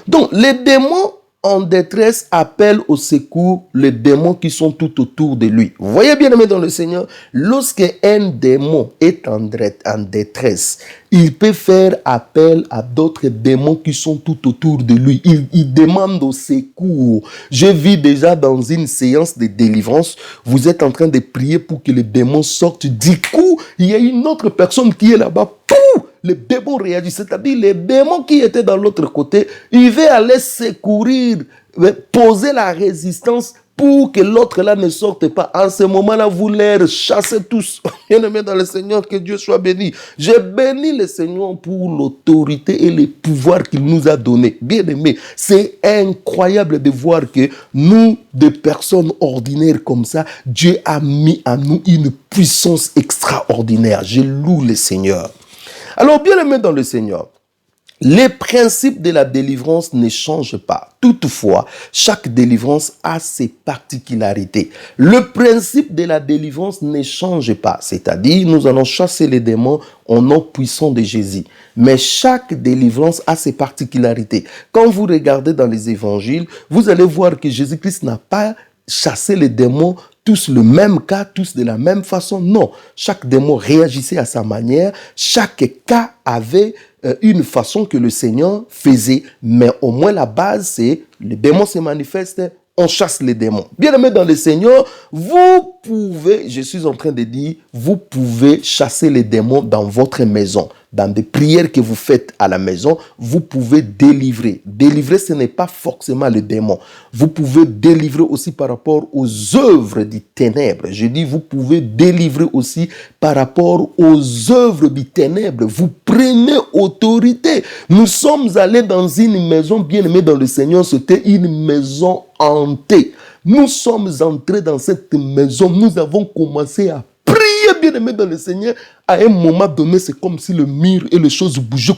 Speaker 1: Donc, les démons en détresse appellent au secours les démons qui sont tout autour de lui. Vous voyez bien, aimé dans le Seigneur, lorsque un démon est en détresse, il peut faire appel à d'autres démons qui sont tout autour de lui. Il demande au secours. Je vis déjà dans une séance de délivrance. Vous êtes en train de prier pour que les démons sortent. Du coup, il y a une autre personne qui est là-bas. Les démons réagissent, c'est-à-dire les démons qui étaient dans l'autre côté, ils veulent aller secourir, poser la résistance pour que l'autre là ne sorte pas. En ce moment-là, vous les chassez tous. Bien-aimés dans le Seigneur, que Dieu soit béni. Je bénis le Seigneur pour l'autorité et le pouvoir qu'il nous a donné. Bien-aimés, c'est incroyable de voir que nous, des personnes ordinaires comme ça, Dieu a mis en nous une puissance extraordinaire. Je loue le Seigneur. Alors, bien aimé dans le Seigneur, les principes de la délivrance ne changent pas. Toutefois, chaque délivrance a ses particularités. Le principe de la délivrance ne change pas. C'est-à-dire, nous allons chasser les démons au nom puissant de Jésus. Mais chaque délivrance a ses particularités. Quand vous regardez dans les évangiles, vous allez voir que Jésus-Christ n'a pas chassé les démons tous le même cas, tous de la même façon. Non, chaque démon réagissait à sa manière. Chaque cas avait une façon que le Seigneur faisait. Mais au moins la base, c'est le démon se manifeste, on chasse les démons. Bien-aimés dans le Seigneur, vous pouvez, je suis en train de dire, vous pouvez chasser les démons dans votre maison. Dans des prières que vous faites à la maison, vous pouvez délivrer. Délivrer, ce n'est pas forcément le démon. Vous pouvez délivrer aussi par rapport aux œuvres du ténèbre. Je dis, vous pouvez délivrer aussi par rapport aux œuvres du ténèbre. Vous prenez autorité. Nous sommes allés dans une maison bien aimée dans le Seigneur. C'était une maison hantée. Nous sommes entrés dans cette maison, nous avons commencé à prier, bien-aimé dans le Seigneur. À un moment donné, c'est comme si le mur et les choses bougeaient.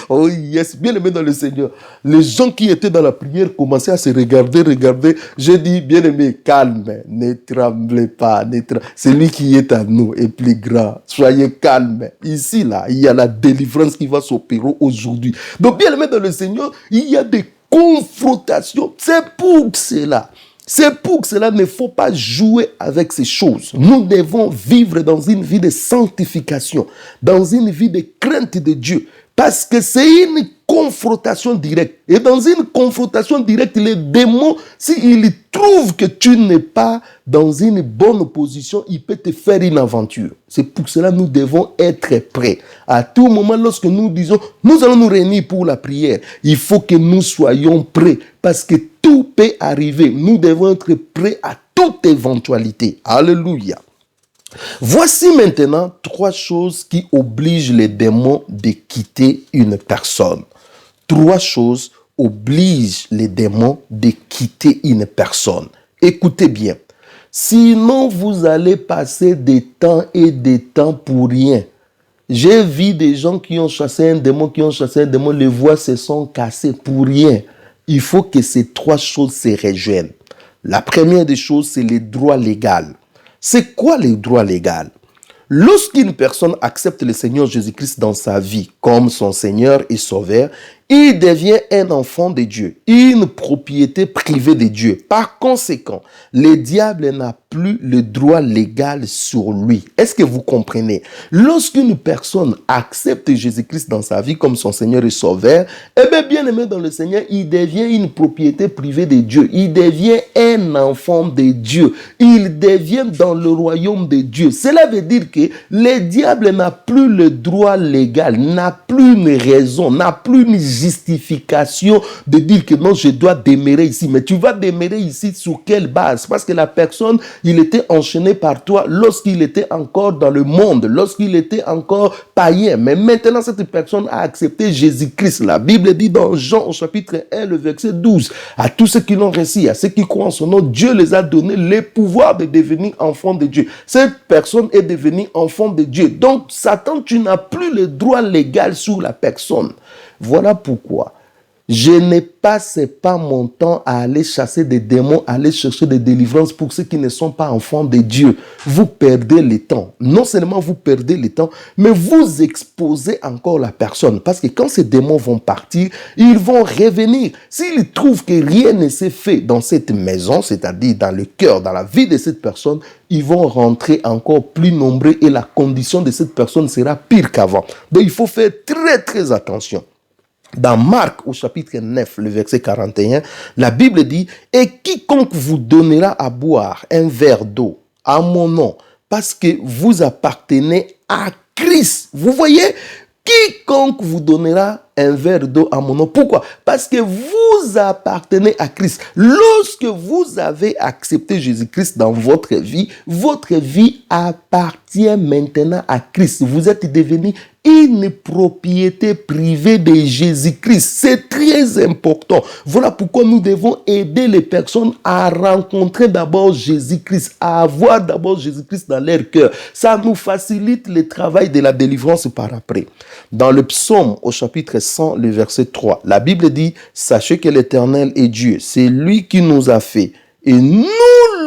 Speaker 1: Oh yes, bien-aimé dans le Seigneur. Les gens qui étaient dans la prière commençaient à se regarder. J'ai dit, bien-aimé, calme, ne tremblez pas. Celui qui est à nous est plus grand. Soyez calme. Ici, là, il y a la délivrance qui va s'opérer aujourd'hui. Donc, bien-aimé dans le Seigneur, il y a des confrontations. C'est pour cela, il ne faut pas jouer avec ces choses. Nous devons vivre dans une vie de sanctification, dans une vie de crainte de Dieu. Parce que c'est une confrontation directe. Et dans une confrontation directe, les démons, s'ils trouvent que tu n'es pas dans une bonne position, il peut te faire une aventure. C'est pour cela que nous devons être prêts. À tout moment, lorsque nous disons, nous allons nous réunir pour la prière, il faut que nous soyons prêts. Parce que tout peut arriver. Nous devons être prêts à toute éventualité. Alléluia. Voici maintenant 3 choses qui obligent les démons de quitter une personne. 3 choses obligent les démons de quitter une personne. Écoutez bien. Sinon, vous allez passer des temps et des temps pour rien. J'ai vu des gens qui ont chassé un démon, les voix se sont cassées pour rien. Il faut que ces 3 choses se rejoignent. La première des choses, c'est le droit légal. C'est quoi le droit légal? Lorsqu'une personne accepte le Seigneur Jésus-Christ dans sa vie comme son Seigneur et Sauveur, il devient un enfant de Dieu, une propriété privée de Dieu. Par conséquent, le diable n'a plus le droit légal sur lui. Est-ce que vous comprenez? Lorsqu'une personne accepte Jésus-Christ dans sa vie comme son Seigneur et Sauveur, bien aimé dans le Seigneur, il devient une propriété privée de Dieu. Il devient un enfant de Dieu. Il devient dans le royaume de Dieu. Cela veut dire que le diable n'a plus le droit légal, n'a plus une raison, n'a plus une justification de dire que non, je dois demeurer ici. Mais tu vas demeurer ici sur quelle base? Parce que la personne, il était enchaîné par toi lorsqu'il était encore dans le monde, lorsqu'il était encore païen. Mais maintenant, cette personne a accepté Jésus-Christ. La Bible dit dans Jean au chapitre 1, le verset 12, à tous ceux qui l'ont reçu, à ceux qui croient en son nom, Dieu les a donné le pouvoir de devenir enfants de Dieu. Cette personne est devenue enfant de Dieu. Donc, Satan, tu n'as plus le droit légal sur la personne. Voilà pourquoi je ne passe pas mon temps à aller chasser des démons, à aller chercher des délivrances pour ceux qui ne sont pas enfants de Dieu. Vous perdez le temps. Non seulement vous perdez le temps, mais vous exposez encore la personne. Parce que quand ces démons vont partir, ils vont revenir. S'ils trouvent que rien ne s'est fait dans cette maison, c'est-à-dire dans le cœur, dans la vie de cette personne, ils vont rentrer encore plus nombreux et la condition de cette personne sera pire qu'avant. Donc il faut faire très très attention. Dans Marc, au chapitre 9, le verset 41, la Bible dit « Et quiconque vous donnera à boire un verre d'eau à mon nom, parce que vous appartenez à Christ. » Vous voyez, quiconque vous donnera un verre d'eau à mon nom. Pourquoi? Parce que vous appartenez à Christ. Lorsque vous avez accepté Jésus-Christ dans votre vie appartient maintenant à Christ. Vous êtes devenu une propriété privée de Jésus-Christ. C'est très important. Voilà pourquoi nous devons aider les personnes à rencontrer d'abord Jésus-Christ, à avoir d'abord Jésus-Christ dans leur cœur. Ça nous facilite le travail de la délivrance par après. Dans le psaume au chapitre 100, le verset 3, la Bible dit « Sachez que l'Éternel est Dieu, c'est lui qui nous a fait. Et nous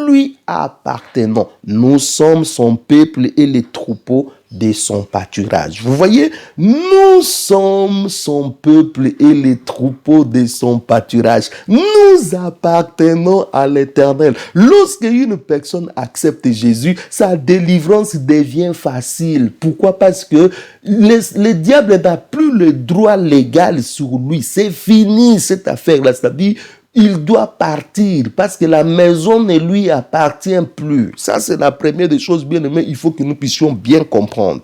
Speaker 1: lui appartenons. Nous sommes son peuple et les troupeaux de son pâturage. » Vous voyez, nous sommes son peuple et les troupeaux de son pâturage. Nous appartenons à l'Éternel. Lorsque une personne accepte Jésus, sa délivrance devient facile. Pourquoi? Parce que le diable n'a plus le droit légal sur lui. C'est fini cette affaire-là. C'est-à-dire, il doit partir parce que la maison ne lui appartient plus. Ça, c'est la première des choses, bien aimées. Il faut que nous puissions bien comprendre.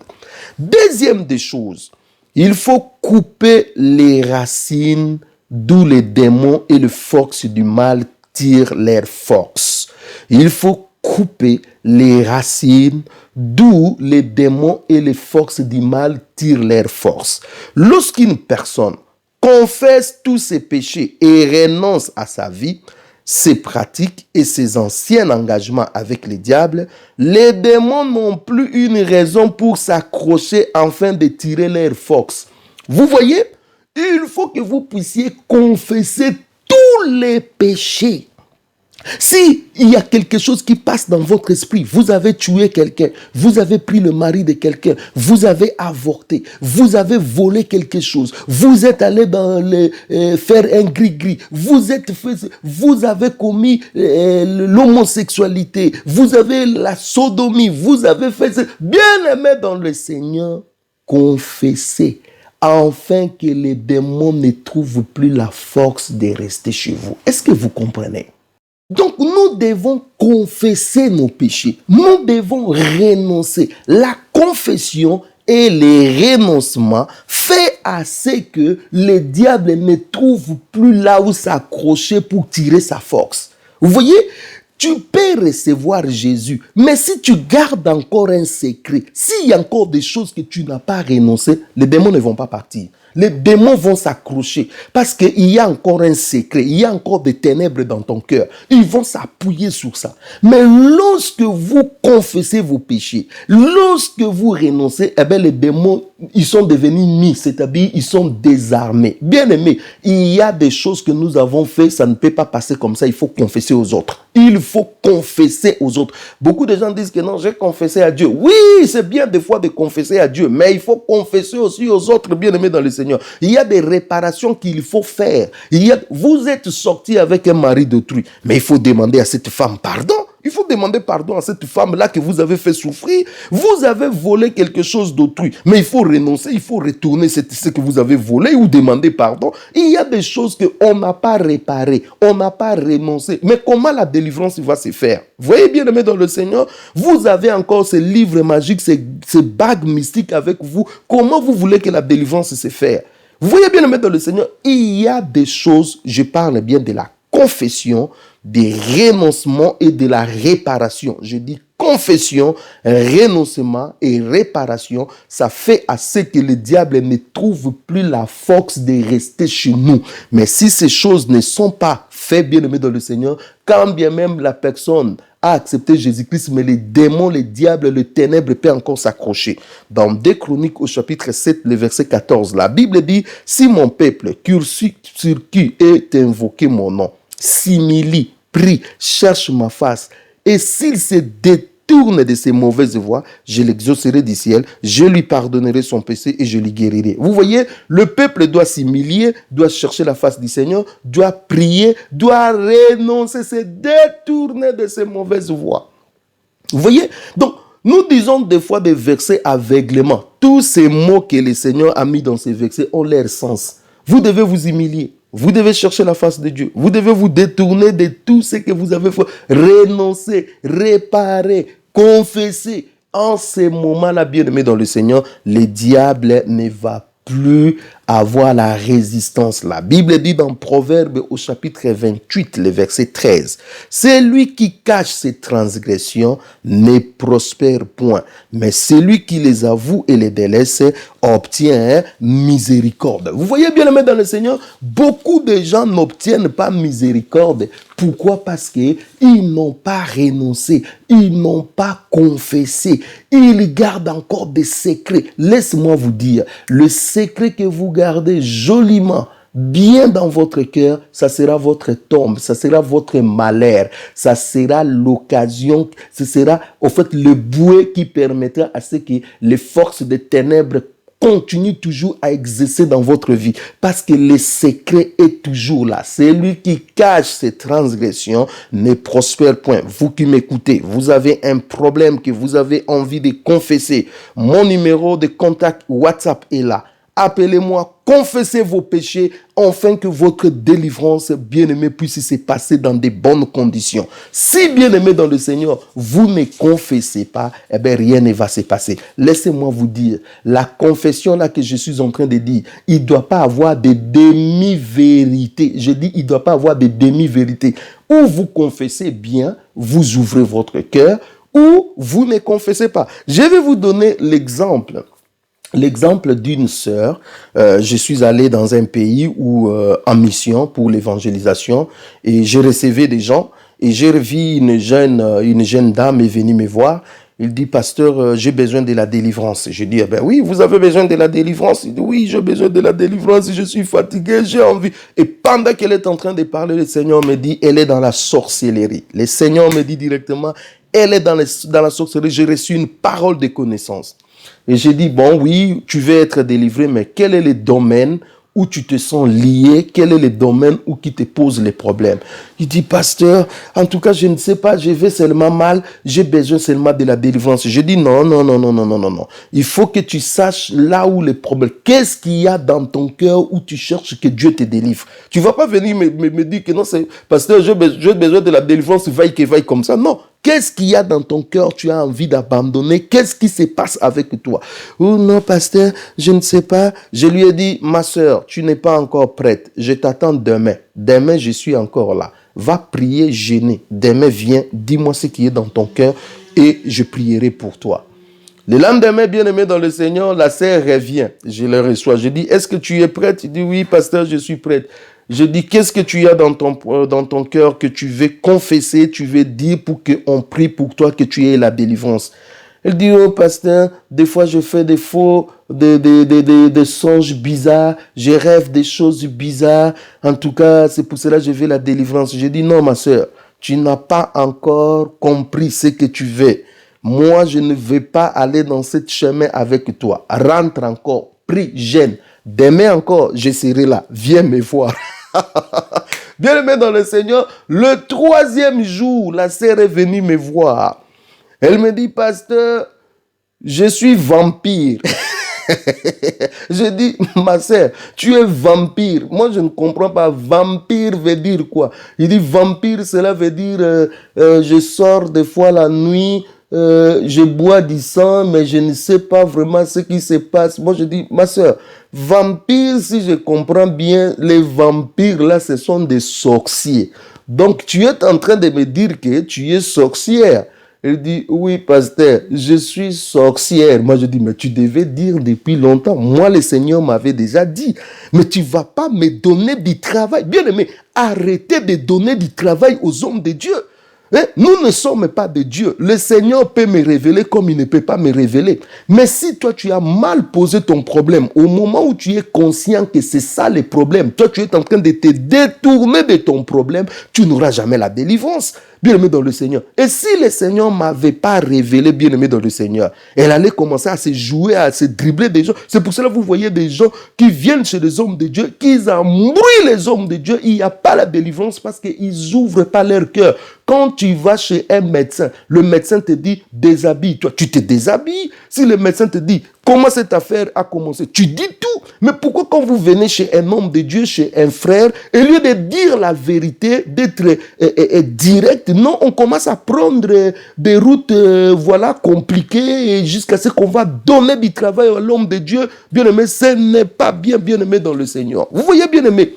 Speaker 1: Deuxième des choses, il faut couper les racines d'où les démons et les forces du mal tirent leur force. Il faut couper les racines d'où les démons et les forces du mal tirent leur force. Lorsqu'une personne confesse tous ses péchés et renonce à sa vie, ses pratiques et ses anciens engagements avec les diables, les démons n'ont plus une raison pour s'accrocher afin de tirer leur force. Vous voyez, il faut que vous puissiez confesser tous les péchés. Si il y a quelque chose qui passe dans votre esprit, vous avez tué quelqu'un, vous avez pris le mari de quelqu'un, vous avez avorté, vous avez volé quelque chose, vous êtes allé dans faire un gris-gris, vous avez commis l'homosexualité, vous avez la sodomie, vous avez fait bien-aimé dans le Seigneur, confessez afin que les démons ne trouvent plus la force de rester chez vous. Est-ce que vous comprenez? Donc, nous devons confesser nos péchés. Nous devons renoncer. La confession et le renoncement fait à ce que le diable ne trouve plus là où s'accrocher pour tirer sa force. Vous voyez, tu peux recevoir Jésus, mais si tu gardes encore un secret, s'il y a encore des choses que tu n'as pas renoncées, les démons ne vont pas partir. Les démons vont s'accrocher parce qu'il y a encore un secret, il y a encore des ténèbres dans ton cœur. Ils vont s'appuyer sur ça. Mais lorsque vous confessez vos péchés, lorsque vous renoncez, eh bien les démons, ils sont devenus mis, c'est-à-dire ils sont désarmés. Bien aimé, il y a des choses que nous avons fait, ça ne peut pas passer comme ça, il faut confesser aux autres. Il faut confesser aux autres. Beaucoup de gens disent que non, j'ai confessé à Dieu. Oui, c'est bien des fois de confesser à Dieu, mais il faut confesser aussi aux autres, bien aimés dans le Seigneur. Il y a des réparations qu'il faut faire. Vous êtes sorti avec un mari d'autrui, mais il faut demander à cette femme pardon. Il faut demander pardon à cette femme-là que vous avez fait souffrir. Vous avez volé quelque chose d'autrui, mais il faut renoncer, il faut retourner ce que vous avez volé ou demander pardon. Il y a des choses qu'on n'a pas réparées, on n'a pas renoncé. Mais comment la délivrance va se faire? Vous voyez, bien aimé dans le Seigneur, vous avez encore ces livres magiques, ces bagues mystiques avec vous. Comment vous voulez que la délivrance se fasse? Vous voyez, bien aimé dans le Seigneur, il y a des choses, je parle bien de la confession, des renoncements et de la réparation. Je dis confession, renoncement et réparation. Ça fait à ce que le diable ne trouve plus la force de rester chez nous. Mais si ces choses ne sont pas faites, bien aimé dans le Seigneur, quand bien même la personne a accepté Jésus-Christ, mais les démons, les diables, les ténèbres peuvent encore s'accrocher. Dans 2 Chroniques au chapitre 7, le verset 14, la Bible dit « Si mon peuple, sur qui est invoqué mon nom, s'humilie, prie, cherche ma face, et s'il se détourne de ses mauvaises voies, je l'exaucerai du ciel, je lui pardonnerai son péché et je lui guérirai. » Vous voyez, le peuple doit s'humilier, doit chercher la face du Seigneur, doit prier, doit renoncer, se détourner de ses mauvaises voies. Vous voyez, donc, nous disons des fois des versets aveuglément. Tous ces mots que le Seigneur a mis dans ces versets ont leur sens. Vous devez vous humilier. Vous devez chercher la face de Dieu. Vous devez vous détourner de tout ce que vous avez fait. Renoncer, réparer, confesser. En ces moments-là, bien-aimés dans le Seigneur, le diable ne va plus avoir la résistance. La Bible dit dans Proverbe au chapitre 28, le verset 13, « Celui qui cache ses transgressions ne prospère point, mais celui qui les avoue et les délaisse obtient miséricorde. » Vous voyez bien, aimé dans le Seigneur, beaucoup de gens n'obtiennent pas miséricorde. Pourquoi? Parce qu'ils n'ont pas renoncé, ils n'ont pas confessé, ils gardent encore des secrets. Laisse-moi vous dire, le secret que vous gardez joliment, bien dans votre cœur, ça sera votre tombe, ça sera votre malheur, ça sera l'occasion, ce sera au fait le bouet qui permettra à ce que les forces des ténèbres continuent toujours à exercer dans votre vie, parce que le secret est toujours là. Celui qui cache ses transgressions ne prospère point. Vous qui m'écoutez, vous avez un problème que vous avez envie de confesser. Mon numéro de contact WhatsApp est là. Appelez-moi, confessez vos péchés, afin que votre délivrance, bien-aimé, puisse se passer dans de bonnes conditions. Si, bien-aimé dans le Seigneur, vous ne confessez pas, eh bien, rien ne va se passer. Laissez-moi vous dire, la confession là que je suis en train de dire, il ne doit pas avoir de demi-vérité. Je dis, il ne doit pas avoir de demi-vérité. Ou vous confessez bien, vous ouvrez votre cœur, ou vous ne confessez pas. Je vais vous donner l'exemple l'exemple d'une sœur. Je suis allé dans un pays où, en mission pour l'évangélisation, et j'ai recevé des gens, et j'ai vu une jeune dame est venue me voir. Il dit, pasteur, j'ai besoin de la délivrance. Je dis, eh ben oui, vous avez besoin de la délivrance. Il dit, oui, j'ai besoin de la délivrance, je suis fatigué, j'ai envie. Et pendant qu'elle est en train de parler, le Seigneur me dit, elle est dans la sorcellerie. Le Seigneur me dit directement, elle est dans la sorcellerie. J'ai reçu une parole de connaissance. Et j'ai dit, bon, oui, tu veux être délivré, mais quel est le domaine où tu te sens lié? Quel est le domaine où qui te pose les problèmes? Il dit, pasteur, en tout cas, je ne sais pas, je vais seulement mal, j'ai besoin seulement de la délivrance. Je dis, non. Il faut que tu saches là où les problèmes, qu'est-ce qu'il y a dans ton cœur où tu cherches que Dieu te délivre. Tu ne vas pas venir me dire que non, c'est, pasteur, j'ai besoin de la délivrance, vaille comme ça. Non. Qu'est-ce qu'il y a dans ton cœur, tu as envie d'abandonner? Qu'est-ce qui se passe avec toi? Oh non, pasteur, je ne sais pas. Je lui ai dit, ma sœur, tu n'es pas encore prête. Je t'attends demain. Demain, je suis encore là. Va prier, jeûner. Demain, viens, dis-moi ce qui est dans ton cœur et je prierai pour toi. Le lendemain, bien-aimé dans le Seigneur, la sœur revient. Je le reçois. Je dis, est-ce que tu es prête? Il dit, oui, pasteur, je suis prête. Je dis, qu'est-ce que tu as dans ton cœur que tu veux confesser, tu veux dire pour qu'on prie pour toi, que tu aies la délivrance? Elle dit, oh pasteur, des fois je fais des songes bizarres, je rêve des choses bizarres. En tout cas, c'est pour cela que je veux la délivrance. Je dis, non ma soeur, tu n'as pas encore compris ce que tu veux. Moi, je ne vais pas aller dans ce chemin avec toi. Rentre encore, prie, jeûne. Demain encore, je serai là. Viens me voir. Bien-aimé dans le Seigneur, le 3e jour, la sœur est venue me voir. Elle me dit, pasteur, je suis vampire. Je dis, ma sœur, tu es vampire. Moi, je ne comprends pas. Vampire veut dire quoi? Il dit, vampire, cela veut dire, je sors des fois la nuit, je bois du sang, mais je ne sais pas vraiment ce qui se passe. Moi, je dis, ma sœur, vampire, si je comprends bien, les vampires, là, ce sont des sorciers. Donc, tu es en train de me dire que tu es sorcière. Elle dit, oui, pasteur, je suis sorcière. Moi, je dis, mais tu devais dire depuis longtemps. Moi, le Seigneur m'avait déjà dit, mais tu ne vas pas me donner du travail. Bien aimé, arrêtez de donner du travail aux hommes de Dieu. Nous ne sommes pas de Dieu. Le Seigneur peut me révéler comme il ne peut pas me révéler. Mais si toi, tu as mal posé ton problème, au moment où tu es conscient que c'est ça le problème, toi, tu es en train de te détourner de ton problème, tu n'auras jamais la délivrance. Bien-aimé dans le Seigneur. Et si le Seigneur ne m'avait pas révélé, bien-aimé dans le Seigneur, elle allait commencer à se jouer, à se dribbler des gens. C'est pour cela que vous voyez des gens qui viennent chez les hommes de Dieu, qui embrouillent les hommes de Dieu. Il n'y a pas la délivrance parce qu'ils n'ouvrent pas leur cœur. Quand tu vas chez un médecin, le médecin te dit déshabille-toi. Tu te déshabilles. Si le médecin te dit comment cette affaire a commencé, tu dis tout. Mais pourquoi quand vous venez chez un homme de Dieu, chez un frère, au lieu de dire la vérité, d'être direct, non, on commence à prendre des routes compliquées jusqu'à ce qu'on va donner du travail à l'homme de Dieu. Bien-aimé, ce n'est pas bien-aimé dans le Seigneur. Vous voyez, bien-aimé,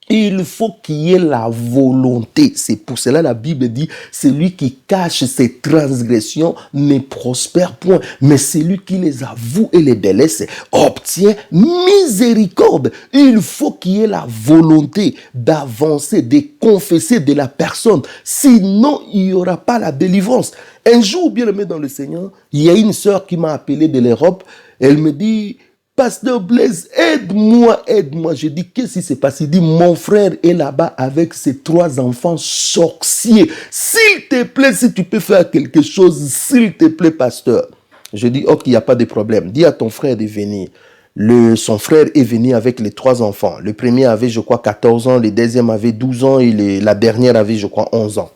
Speaker 1: il faut qu'il y ait la volonté. C'est pour cela la Bible dit, celui qui cache ses transgressions ne prospère point. Mais celui qui les avoue et les délaisse obtient miséricorde. Il faut qu'il y ait la volonté d'avancer, de confesser de la personne. Sinon, il n'y aura pas la délivrance. Un jour, bien aimé dans le Seigneur, il y a une sœur qui m'a appelé de l'Europe. Elle me dit, pasteur Blaise, aide-moi. Je dis, qu'est-ce qui s'est passé? Il dit, mon frère est là-bas avec ses 3 enfants sorciers. S'il te plaît, si tu peux faire quelque chose, s'il te plaît, pasteur. Je dis, ok, il n'y a pas de problème. Dis à ton frère de venir. Son frère est venu avec les 3 enfants. Le premier avait, je crois, 14 ans, le deuxième avait 12 ans et la dernière avait, je crois, 11 ans.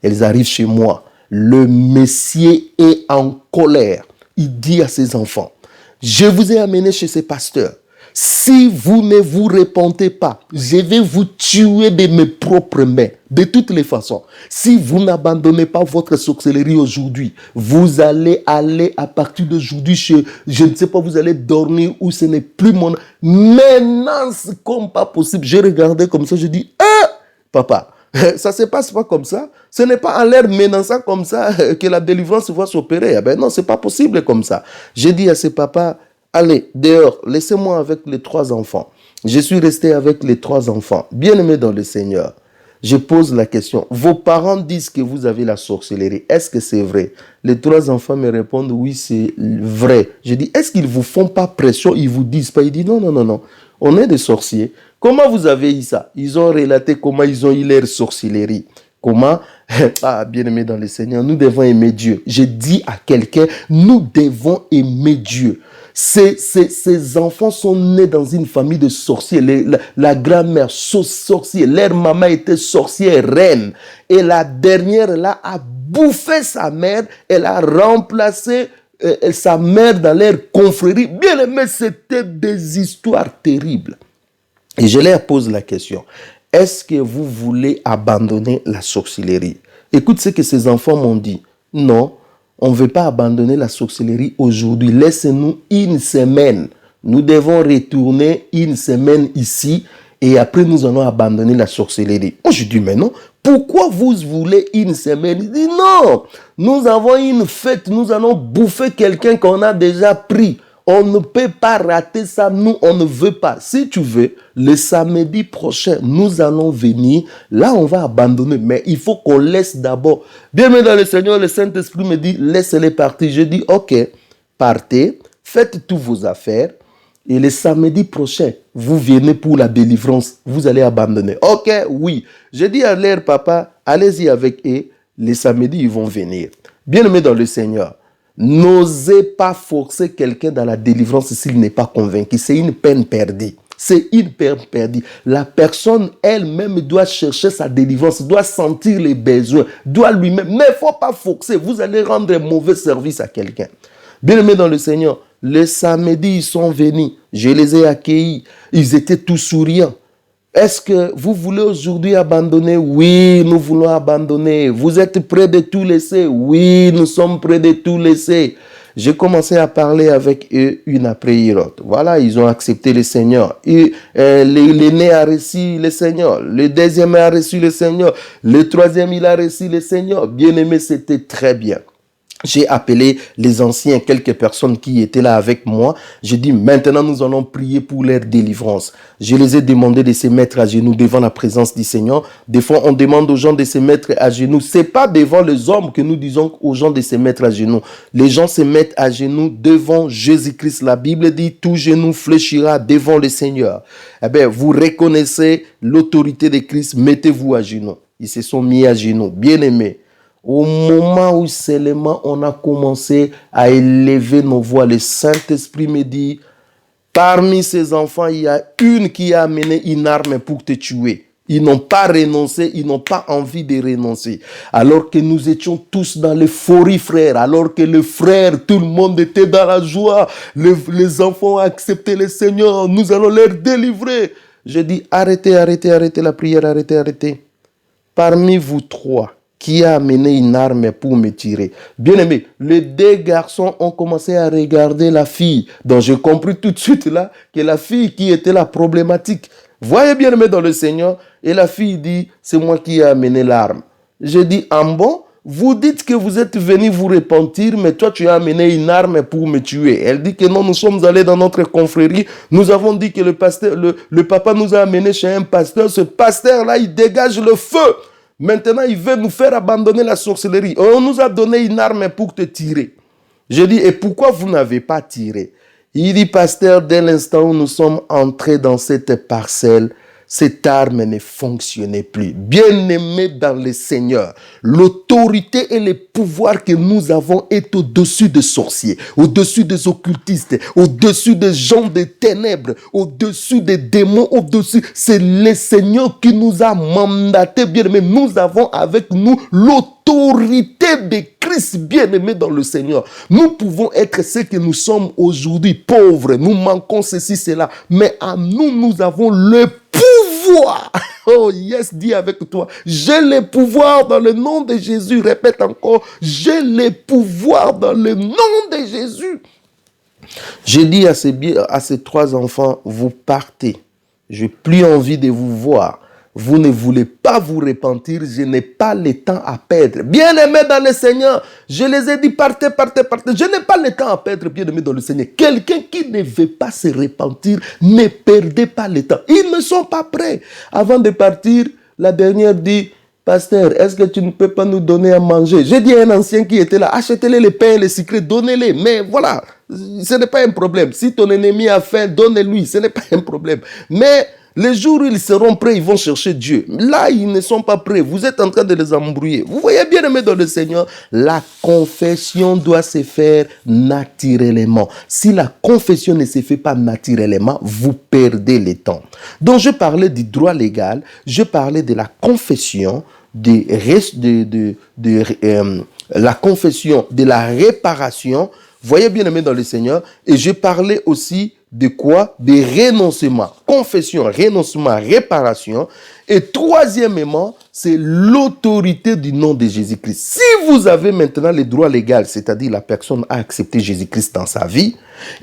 Speaker 1: Elles arrivent chez moi. Le Messie est en colère. Il dit à ses enfants, je vous ai amené chez ces pasteurs. Si vous ne vous repentez pas, je vais vous tuer de mes propres mains. De toutes les façons, si vous n'abandonnez pas votre sorcellerie aujourd'hui, vous allez aller à partir d'aujourd'hui chez, je ne sais pas, vous allez dormir où ce n'est plus mon menace comme pas possible. J'ai regardé comme ça, je dis, papa, ça ne se passe pas comme ça. Ce n'est pas en l'air menaçant comme ça que la délivrance va s'opérer. Ben non, ce n'est pas possible comme ça. J'ai dit à ce papa, allez, dehors, laissez-moi avec les 3 enfants. Je suis resté avec les 3 enfants. Bien-aimés dans le Seigneur, je pose la question. Vos parents disent que vous avez la sorcellerie. Est-ce que c'est vrai? Les 3 enfants me répondent, oui, c'est vrai. Je dis, est-ce qu'ils ne vous font pas pression? Ils ne vous disent pas. Ils disent, non, non, non, non. On est des sorciers. Comment vous avez eu ça? Ils ont relaté comment ils ont eu leur sorcellerie. Comment? Ah, bien-aimés dans le Seigneur, nous devons aimer Dieu. Je dis à quelqu'un, nous devons aimer Dieu. Ces enfants sont nés dans une famille de sorciers. La grand-mère, sorcière. Leur maman était sorcière, reine. Et la dernière, là, a bouffé sa mère. Elle a remplacé sa mère dans leur confrérie. Bien aimé, c'était des histoires terribles. Et je leur pose la question. Est-ce que vous voulez abandonner la sorcellerie? Écoute ce que ces enfants m'ont dit. Non, on ne veut pas abandonner la sorcellerie aujourd'hui. Laissez-nous une semaine. Nous devons retourner une semaine ici et après nous allons abandonner la sorcellerie. Moi je dis mais non. Pourquoi vous voulez une semaine? Il dit non. Nous avons une fête. Nous allons bouffer quelqu'un qu'on a déjà pris. On ne peut pas rater ça, nous, on ne veut pas. Si tu veux, le samedi prochain, nous allons venir. Là, on va abandonner, mais il faut qu'on laisse d'abord. Bienvenue dans le Seigneur, le Saint-Esprit me dit, laissez-les partir. Je dis, ok, partez, faites toutes vos affaires. Et le samedi prochain, vous venez pour la délivrance. Vous allez abandonner. Ok, oui. Je dis à leur papa, allez-y avec eux. Les samedis, ils vont venir. Bien-aimés dans le Seigneur. N'osez pas forcer quelqu'un dans la délivrance s'il n'est pas convaincu. C'est une peine perdue. C'est une peine perdue. La personne elle-même doit chercher sa délivrance, doit sentir les besoins, doit lui-même. Mais il ne faut pas forcer. Vous allez rendre un mauvais service à quelqu'un. Bien-aimés dans le Seigneur, le samedi, ils sont venus. Je les ai accueillis. Ils étaient tous souriants. Est-ce que vous voulez aujourd'hui abandonner? Oui, nous voulons abandonner. Vous êtes prêts de tout laisser? Oui, nous sommes prêts de tout laisser. J'ai commencé à parler avec eux une après l'autre. Voilà, ils ont accepté le Seigneur. Et l'aîné a reçu le Seigneur. Le deuxième a reçu le Seigneur. Le troisième, il a reçu le Seigneur. Bien-aimé, c'était très bien. J'ai appelé les anciens, quelques personnes qui étaient là avec moi. J'ai dit, maintenant nous allons prier pour leur délivrance. Je les ai demandé de se mettre à genoux devant la présence du Seigneur. Des fois, on demande aux gens de se mettre à genoux. C'est pas devant les hommes que nous disons aux gens de se mettre à genoux. Les gens se mettent à genoux devant Jésus-Christ. La Bible dit, tout genou fléchira devant le Seigneur. Eh bien, vous reconnaissez l'autorité de Christ, mettez-vous à genoux. Ils se sont mis à genoux. Bien-aimés. Au moment où seulement on a commencé à élever nos voix, le Saint-Esprit me dit, parmi ces enfants, il y a une qui a amené une arme pour te tuer. Ils n'ont pas renoncé, ils n'ont pas envie de renoncer. Alors que nous étions tous dans l'euphorie, frère. Alors que les frères, tout le monde était dans la joie. Les enfants ont accepté le Seigneur. Nous allons les délivrer. Je dis, arrêtez la prière, arrêtez. Parmi vous 3, qui a amené une arme pour me tirer. Bien aimé, les 2 garçons ont commencé à regarder la fille. Donc j'ai compris tout de suite là que la fille qui était la problématique. Voyez bien aimé dans le Seigneur. Et la fille dit, c'est moi qui ai amené l'arme. J'ai dit, en bon, vous dites que vous êtes venu vous repentir, mais toi tu as amené une arme pour me tuer. Elle dit que non, nous sommes allés dans notre confrérie. Nous avons dit que le pasteur, le papa nous a amené chez un pasteur. Ce pasteur-là, il dégage le feu. Maintenant, il veut nous faire abandonner la sorcellerie. On nous a donné une arme pour te tirer. Je dis, et pourquoi vous n'avez pas tiré? Il dit, pasteur, dès l'instant où nous sommes entrés dans cette parcelle, cette arme ne fonctionnait plus. Bien-aimé dans le Seigneur, l'autorité et le pouvoir que nous avons est au-dessus des sorciers, au-dessus des occultistes, au-dessus des gens des ténèbres, au-dessus des démons, au-dessus. C'est le Seigneur qui nous a mandatés, bien-aimé. Nous avons avec nous l'autorité de Christ, bien-aimé dans le Seigneur. Nous pouvons être ce que nous sommes aujourd'hui, pauvres. Nous manquons ceci, cela. Mais à nous, nous avons le pouvoir. Oh yes, dis avec toi. J'ai le pouvoir dans le nom de Jésus. Répète encore. J'ai le pouvoir dans le nom de Jésus. J'ai dit à ces 3 enfants, vous partez. Je n'ai plus envie de vous voir. vous ne voulez pas vous repentir, je n'ai pas le temps à perdre. Bien-aimés dans le Seigneur, je les ai dit, partez. Je n'ai pas le temps à perdre, bien-aimés dans le Seigneur. Quelqu'un qui ne veut pas se repentir, ne perdez pas le temps. Ils ne sont pas prêts. Avant de partir, la dernière dit, pasteur, est-ce que tu ne peux pas nous donner à manger? J'ai dit à un ancien qui était là, achetez-les les pains et les sucrés, donnez-les. Mais voilà, ce n'est pas un problème. Si ton ennemi a faim, donne-lui, ce n'est pas un problème. Mais les jours où ils seront prêts, ils vont chercher Dieu. Là, ils ne sont pas prêts. Vous êtes en train de les embrouiller. Vous voyez, bien aimé dans le Seigneur, la confession doit se faire naturellement. Si la confession ne se fait pas naturellement, vous perdez le temps. Donc, je parlais du droit légal, je parlais de la confession, la confession de la réparation. Voyez, bien aimé dans le Seigneur, et je parlais aussi de quoi? De renoncement. Confession, renoncement, réparation. Et troisièmement, c'est l'autorité du nom de Jésus-Christ. Si vous avez maintenant le droit légal, c'est-à-dire la personne a accepté Jésus-Christ dans sa vie,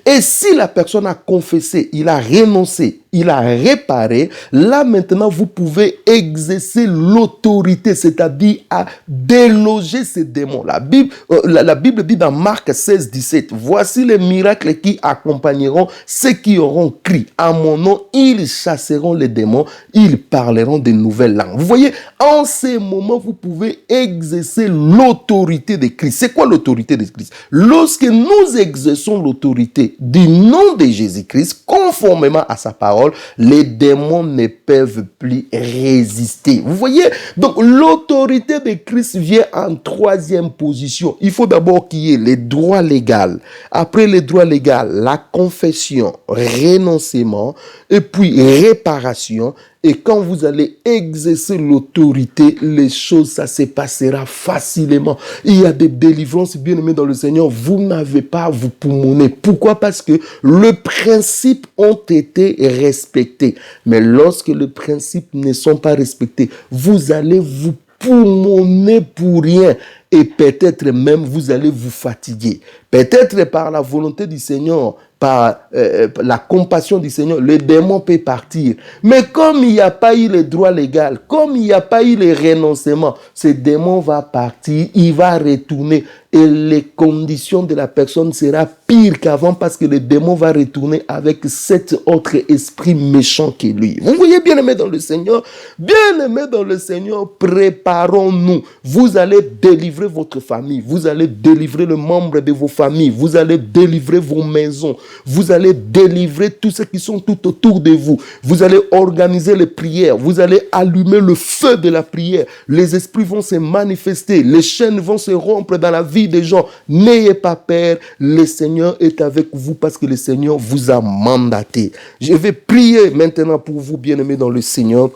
Speaker 1: et si la personne a confessé, il a renoncé, il a réparé, là maintenant vous pouvez exercer l'autorité, c'est-à-dire à déloger ces démons. La Bible dit dans Marc 16, 17, voici les miracles qui accompagneront ceux qui auront crié à mon nom, ils chasseront les démons, ils parleront de nouvelles langues. Vous voyez, en ces moments, vous pouvez exercer l'autorité de Christ. C'est quoi l'autorité de Christ? Lorsque nous exerçons l'autorité du nom de Jésus-Christ, conformément à sa parole, les démons ne peuvent plus résister. Vous voyez? Donc, l'autorité de Christ vient en troisième position. Il faut d'abord qu'il y ait les droits légaux. Après les droits légaux, la confession, renoncement, et puis réparation. Et quand vous allez exercer l'autorité, les choses, ça se passera facilement. Il y a des délivrances, bien aimés dans le Seigneur, vous n'avez pas à vous poumonner. Pourquoi? Parce que les principes ont été respectés. Mais lorsque les principes ne sont pas respectés, vous allez vous poumonner pour rien. Et peut-être même vous allez vous fatiguer. Peut-être par la volonté du Seigneur, par la compassion du Seigneur, le démon peut partir. Mais comme il n'y a pas eu le droit légal, comme il n'y a pas eu le renoncement, ce démon va partir, il va retourner et les conditions de la personne seront pires qu'avant parce que le démon va retourner avec cet autre esprit méchant que lui. Vous voyez, bien aimé dans le Seigneur, préparons-nous. Vous allez délivrer votre famille, vous allez délivrer le membre de vos familles, vous allez délivrer vos maisons, vous allez délivrer tous ceux qui sont tout autour de vous. Vous allez organiser les prières, vous allez allumer le feu de la prière. Les esprits vont se manifester, les chaînes vont se rompre dans la vie des gens. N'ayez pas peur, le Seigneur est avec vous parce que le Seigneur vous a mandaté. Je vais prier maintenant pour vous, bien-aimés dans le Seigneur.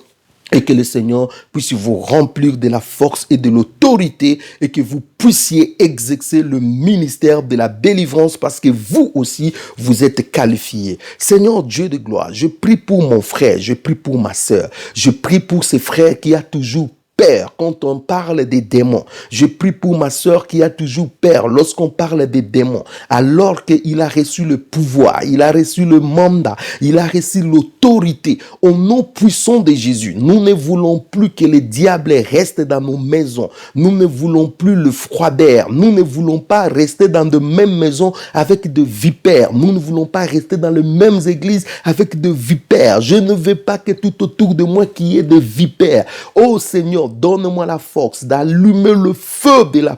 Speaker 1: Et que le Seigneur puisse vous remplir de la force et de l'autorité et que vous puissiez exercer le ministère de la délivrance parce que vous aussi, vous êtes qualifiés. Seigneur Dieu de gloire, je prie pour mon frère, je prie pour ma sœur, je prie pour ces frères qui a toujours peur quand on parle des démons. Je prie pour ma sœur qui a toujours peur lorsqu'on parle des démons. Alors qu'il a reçu le pouvoir, il a reçu le mandat, il a reçu l'autorité. Au nom puissant de Jésus, nous ne voulons plus que les diables restent dans nos maisons. Nous ne voulons plus le froid d'air. Nous ne voulons pas rester dans de mêmes maisons avec de vipères. Nous ne voulons pas rester dans les mêmes églises avec de vipères. Je ne veux pas que tout autour de moi qu'il y ait des vipères. Oh Seigneur, donne-moi la force d'allumer le feu de la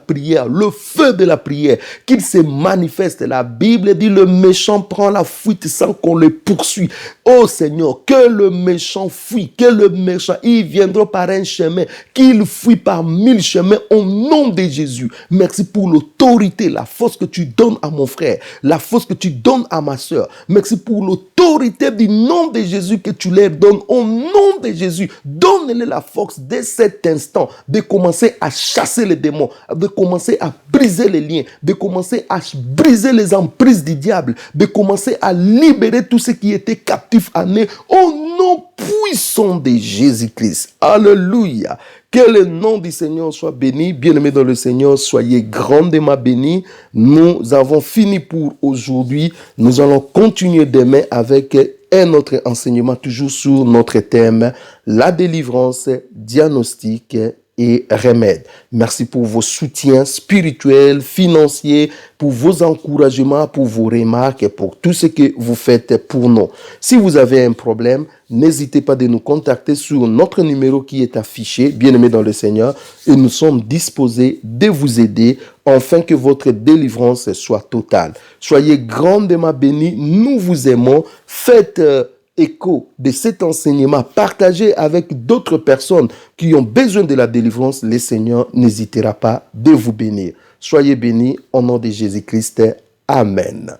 Speaker 1: prière, qu'il se manifeste. La Bible dit le méchant prend la fuite sans qu'on le poursuive. Oh Seigneur, que le méchant fuit, il viendra par un chemin, qu'il fuit par 1000 chemins au nom de Jésus. Merci pour l'autorité, la force que tu donnes à mon frère, la force que tu donnes à ma soeur. Merci pour l'autorité du nom de Jésus que tu leur donnes au nom de Jésus. Donne-les la force dès cet instant de commencer à chasser les démons, de commencer à briser les liens, de commencer à briser les emprises du diable, de commencer à libérer tous ceux qui étaient captifs en eux au nom puissant de Jésus-Christ. Alléluia. Que le nom du Seigneur soit béni. Bien-aimés dans le Seigneur, soyez grandement bénis. Nous avons fini pour aujourd'hui. Nous allons continuer demain avec un autre enseignement toujours sur notre thème, la délivrance, diagnostic et remède. Merci pour vos soutiens spirituels, financiers, pour vos encouragements, pour vos remarques et pour tout ce que vous faites pour nous. Si vous avez un problème, n'hésitez pas de nous contacter sur notre numéro qui est affiché, bien-aimé dans le Seigneur, et nous sommes disposés de vous aider afin que votre délivrance soit totale. Soyez grandement bénis, nous vous aimons, faites écho de cet enseignement, partagez avec d'autres personnes qui ont besoin de la délivrance, le Seigneur n'hésitera pas de vous bénir. Soyez bénis au nom de Jésus-Christ. Amen.